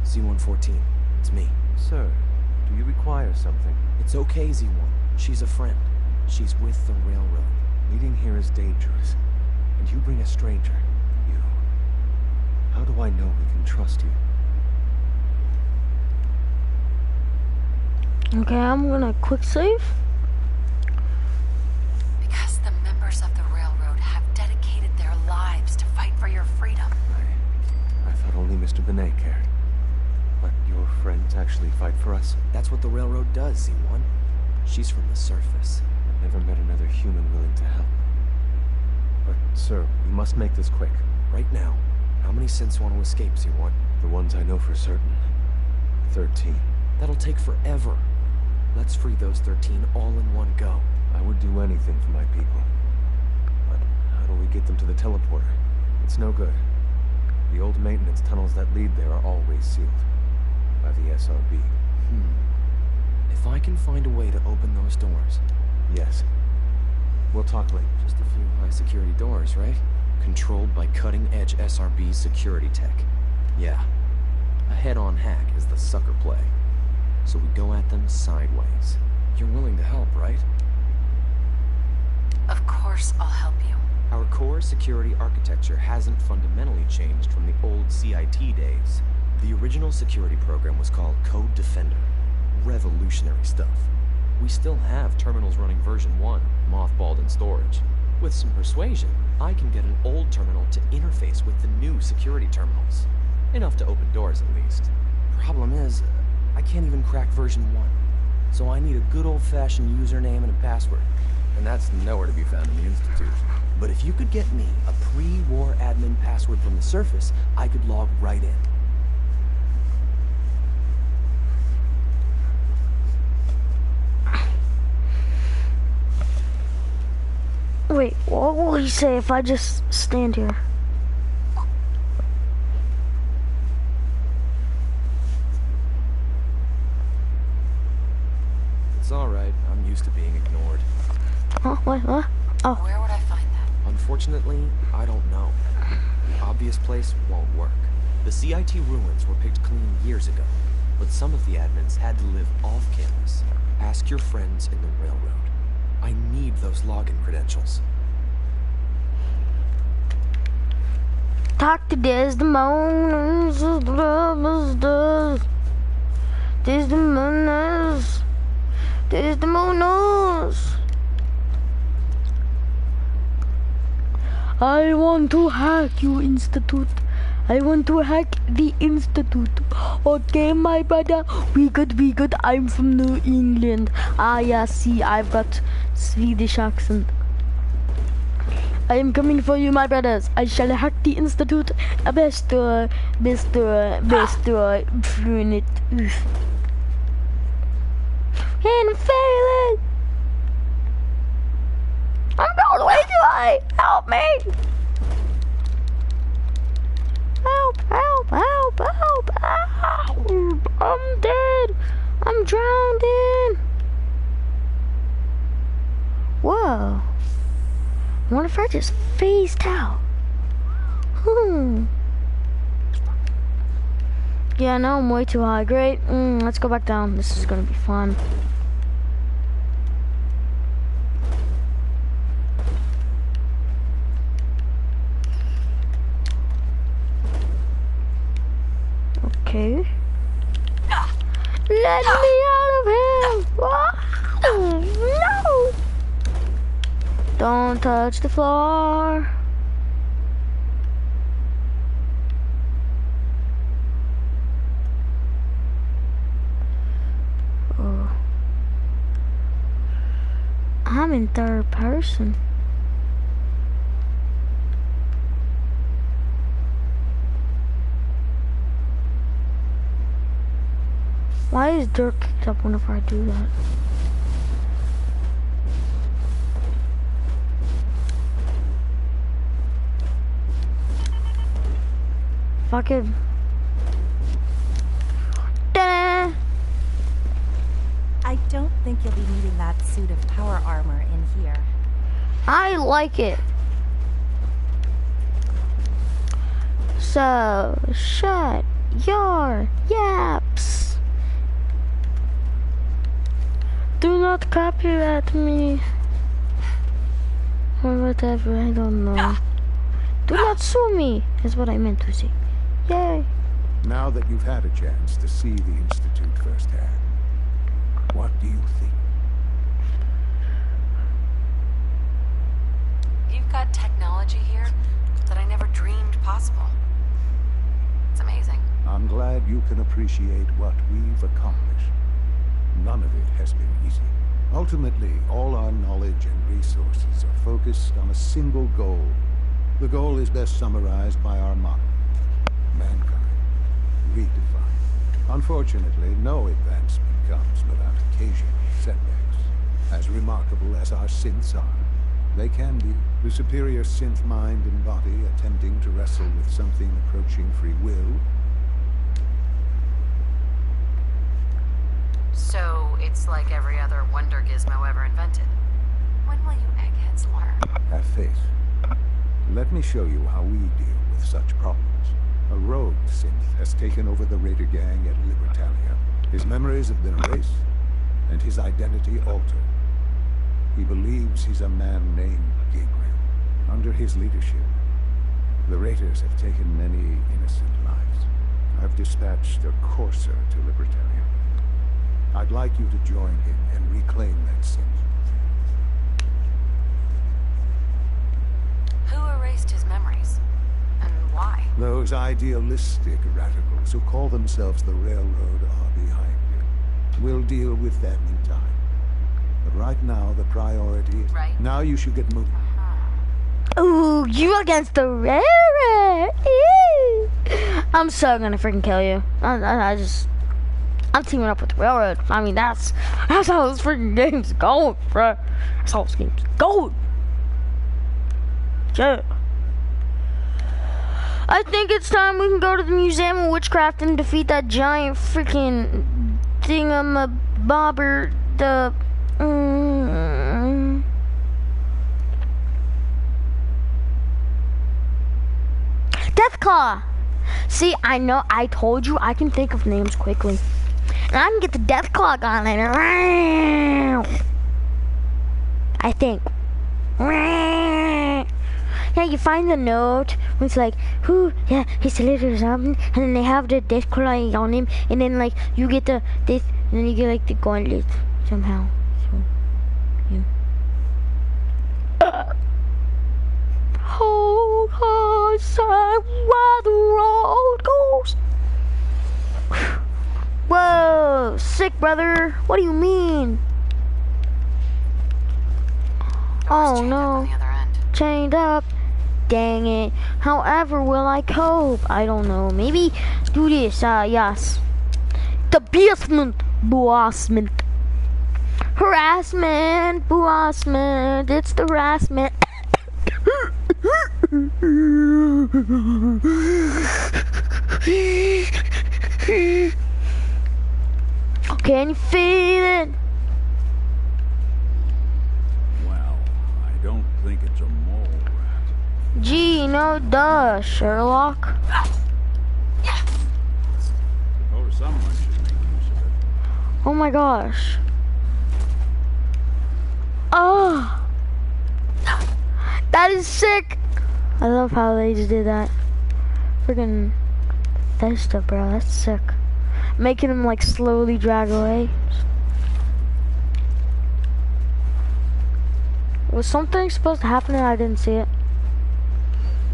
Z-114, it's me. Sir, do you require something? It's okay, Z1. She's a friend. She's with the railroad. Meeting here is dangerous. And you bring a stranger. You. How do I know we can trust you? Okay, I'm gonna quick save. Because the members of the railroad have dedicated their lives to fight for your freedom. I thought only Mr. Benet cared. But your friends actually fight for us? That's what the railroad does, Z1. She's from the surface. I've never met another human willing to help. But, sir, we must make this quick. Right now, how many synths want to escape, Z1? The ones I know for certain. 13. That'll take forever. Let's free those 13 all in one go. I would do anything for my people. But how do we get them to the teleporter? It's no good. The old maintenance tunnels that lead there are always sealed. By the SRB. If I can find a way to open those doors... Yes. We'll talk later. Just a few high-security doors, right? Controlled by cutting-edge SRB security tech. Yeah. A head-on hack is the sucker play. So we go at them sideways. You're willing to help, right? Of course I'll help you. Our core security architecture hasn't fundamentally changed from the old CIT days. The original security program was called Code Defender. Revolutionary stuff. We still have terminals running version 1, mothballed in storage. With some persuasion, I can get an old terminal to interface with the new security terminals. Enough to open doors, at least. Problem is, I can't even crack version 1. So I need a good old-fashioned username and a password. And that's nowhere to be found in the Institute. But if you could get me a pre-war admin password from the surface, I could log right in. Wait, what will he say if I just stand here? It's alright, I'm used to being ignored. Huh? What? Oh. Where would I find that? Unfortunately, I don't know. The obvious place won't work. The CIT ruins were picked clean years ago, but some of the admins had to live off campus. Ask your friends in the railroad. I need those login credentials. Talk to Desdemonas, Desdemonas. I want to hack you, Institute. I want to hack the Institute. Okay, my brother. We good. I'm from New England. Ah, yeah, see, I've got Swedish accent. I am coming for you, my brothers. I shall hack the Institute. Best fluent. And failing. I'm going way too high. Help me. Help. I'm dead. I'm drowning. Whoa. I wonder if I just phased out. Yeah, no, I'm way too high. Great. Let's go back down. This is gonna be fun. Okay. Let me out of here! No! Don't touch the floor. Oh. I'm in third person. Why is dirt kicked up whenever I do that? Fuck it. Ta-da! I don't think you'll be needing that suit of power armor in here. I like it. So, shut your yaps. Do not copyright me. Or whatever, I don't know. Do not sue me, is what I meant to say. Yay. Now that you've had a chance to see the Institute firsthand, what do you think? You've got technology here that I never dreamed possible. It's amazing. I'm glad you can appreciate what we've accomplished. None of it has been easy. Ultimately, all our knowledge and resources are focused on a single goal. The goal is best summarized by our motto: mankind redefined. Unfortunately, no advancement comes without occasional setbacks. As remarkable as our synths are, they can be. The superior synth mind and body attempting to wrestle with something approaching free will. So it's like every other wonder gizmo ever invented. When will you eggheads learn? Have faith. Let me show you how we deal with such problems. A rogue synth has taken over the raider gang at Libertalia. His memories have been erased, and his identity altered. He believes he's a man named Gabriel. Under his leadership, the raiders have taken many innocent lives. I've dispatched a courser to Libertalia. I'd like you to join him and reclaim that synth. Who erased his memories? And why? Those idealistic radicals who call themselves the Railroad are behind it. We'll deal with them in time. But right now, the priority is... Right. Now you should get moving. Ooh, you against the railroad. Ew. I'm so gonna freaking kill you. I'm teaming up with the railroad. I mean, that's how this freaking game's going, bruh. That's how this game's going. Yeah. I think it's time we can go to the Museum of Witchcraft and defeat that giant freaking thingamabobber. The Deathclaw. See, I know. I told you I can think of names quickly, and I can get the Deathclaw on it. I think. Yeah, you find the note where it's like, who, yeah, he's a little something, and then they have the Deathclaw on him, and then like you get the this, and then you get like the gauntlet somehow. So, yeah. Hold on, son, where the road goes. Whoa, sick, brother. What do you mean? Oh no, chained up. Dang it. However will I cope? I don't know. Maybe do this. Yes. The basement. Harassment. Harassment. Harassment. It's the harassment. Can you feel it? Well, I don't think it's a mole rat. Gee, no duh, Sherlock. Or someone should make use of it. Oh my gosh. Oh. That is sick. I love how they just did that. Freaking Bethesda, bro. That's sick. Making him like slowly drag away. Was something supposed to happen and I didn't see it?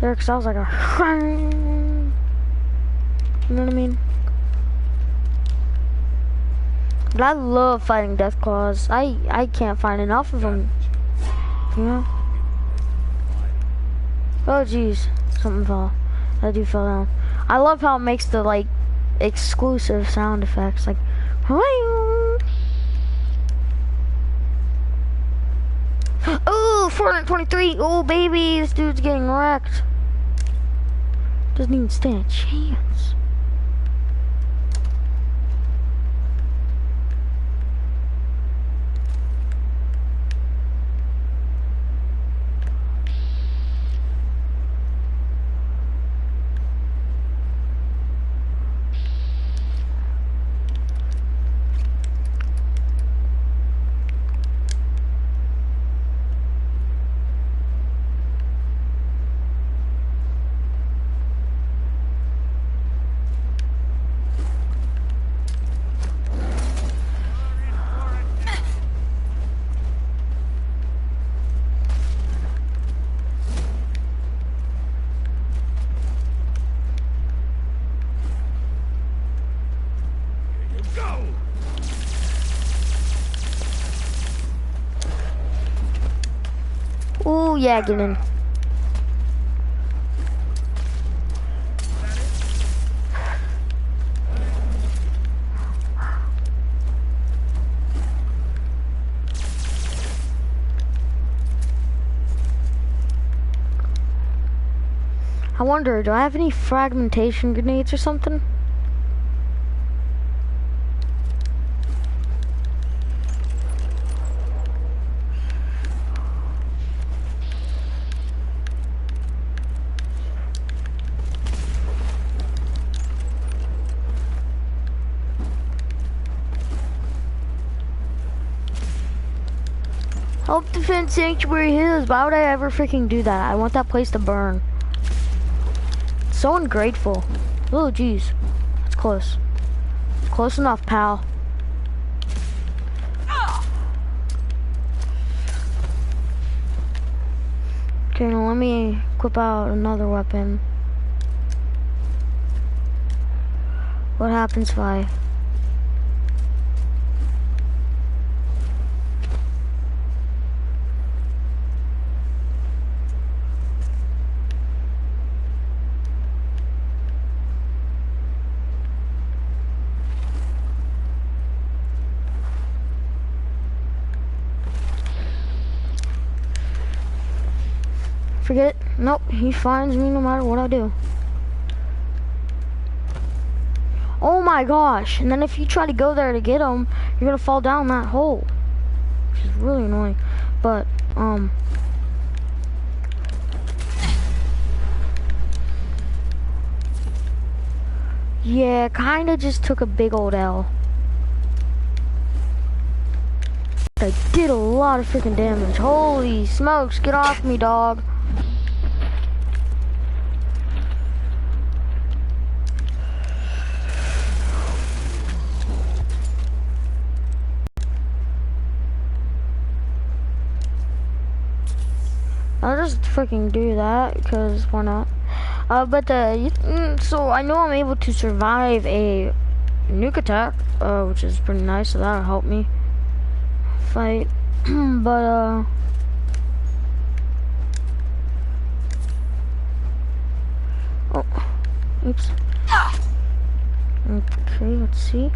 There, cause I was like a you know what I mean? But I love fighting Deathclaws. I can't find enough of them. You know? Oh jeez, something fell. That dude fell down. I love how it makes the like exclusive sound effects, like. Oh, 423. Oh baby, this dude's getting wrecked. Doesn't even stand a chance. Ooh, yeah, get in. I wonder, do I have any fragmentation grenades or something? Help defend Sanctuary Hills. Why would I ever freaking do that? I want that place to burn. So ungrateful. Oh, jeez. That's close. It's close enough, pal. Okay, now let me equip out another weapon. What happens if I... Forget it. Nope, he finds me no matter what I do. Oh my gosh. And then if you try to go there to get him, you're gonna fall down that hole. Which is really annoying. But, yeah, kinda just took a big old L. I did a lot of freaking damage. Holy smokes, get off me, dog. I'll just freaking do that, because why not? So I know I'm able to survive a nuke attack, which is pretty nice, so that'll help me fight. But, oh, oops. Okay, let's see.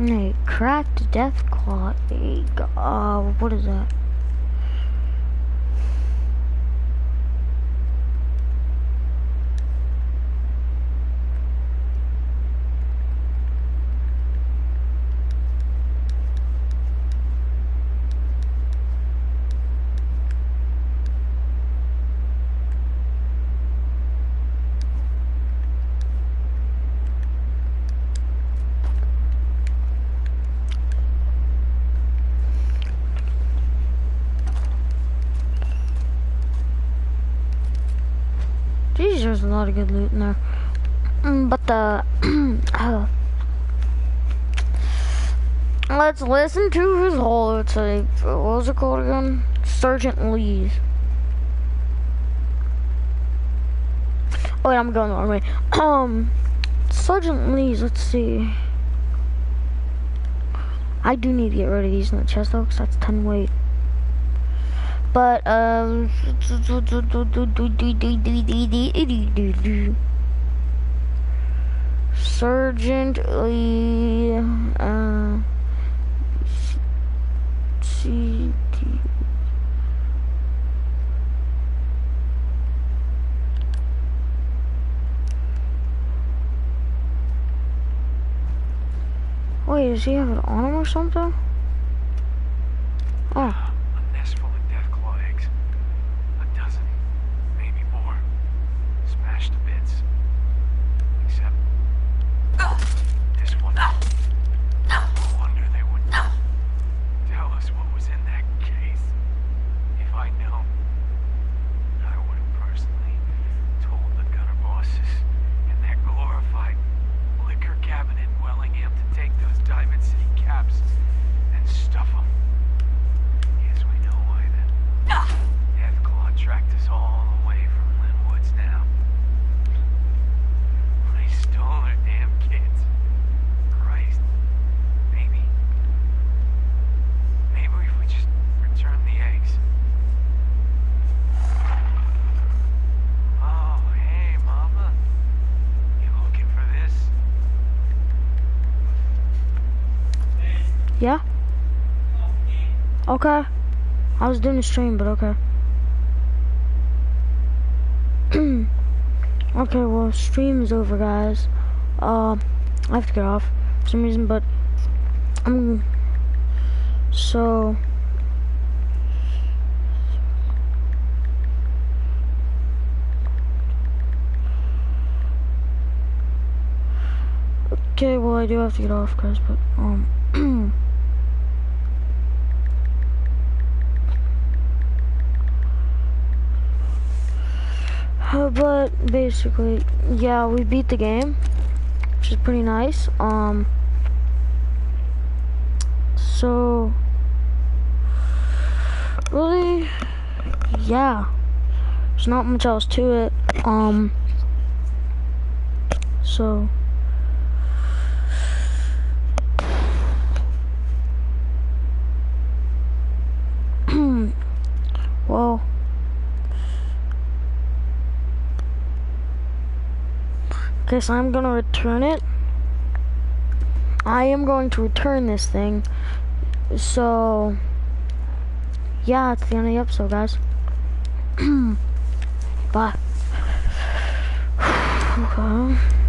A cracked death claw egg. What is that? Jeez, there's a lot of good loot in there. But the... let's listen to his whole... It's a... What was it called again? Sergeant Lee's. Oh wait, I'm going the wrong way. Sergeant Lee's, let's see. I do need to get rid of these in the chest though, because that's 10 weight. But, Sergeant Lee, CD. Wait, does he have it on him or something? Oh. A nest full of death claw eggs. A dozen, maybe more. Smashed to bits. Except this one. No wonder they wouldn't tell us what was in that case. If I'd known, I would have personally told the gunner bosses in that glorified liquor cabinet in Wellingham to take those Diamond City caps and stuff them. Okay. I was doing a stream, but okay. Okay, well, stream is over, guys. I have to get off for some reason, but so okay, well, I do have to get off, guys, but but basically, yeah, we beat the game, which is pretty nice. So really, yeah, there's not much else to it. So well, okay, so I'm gonna return it. I am going to return this thing. So yeah, it's the end of the episode, guys. Bye. Okay.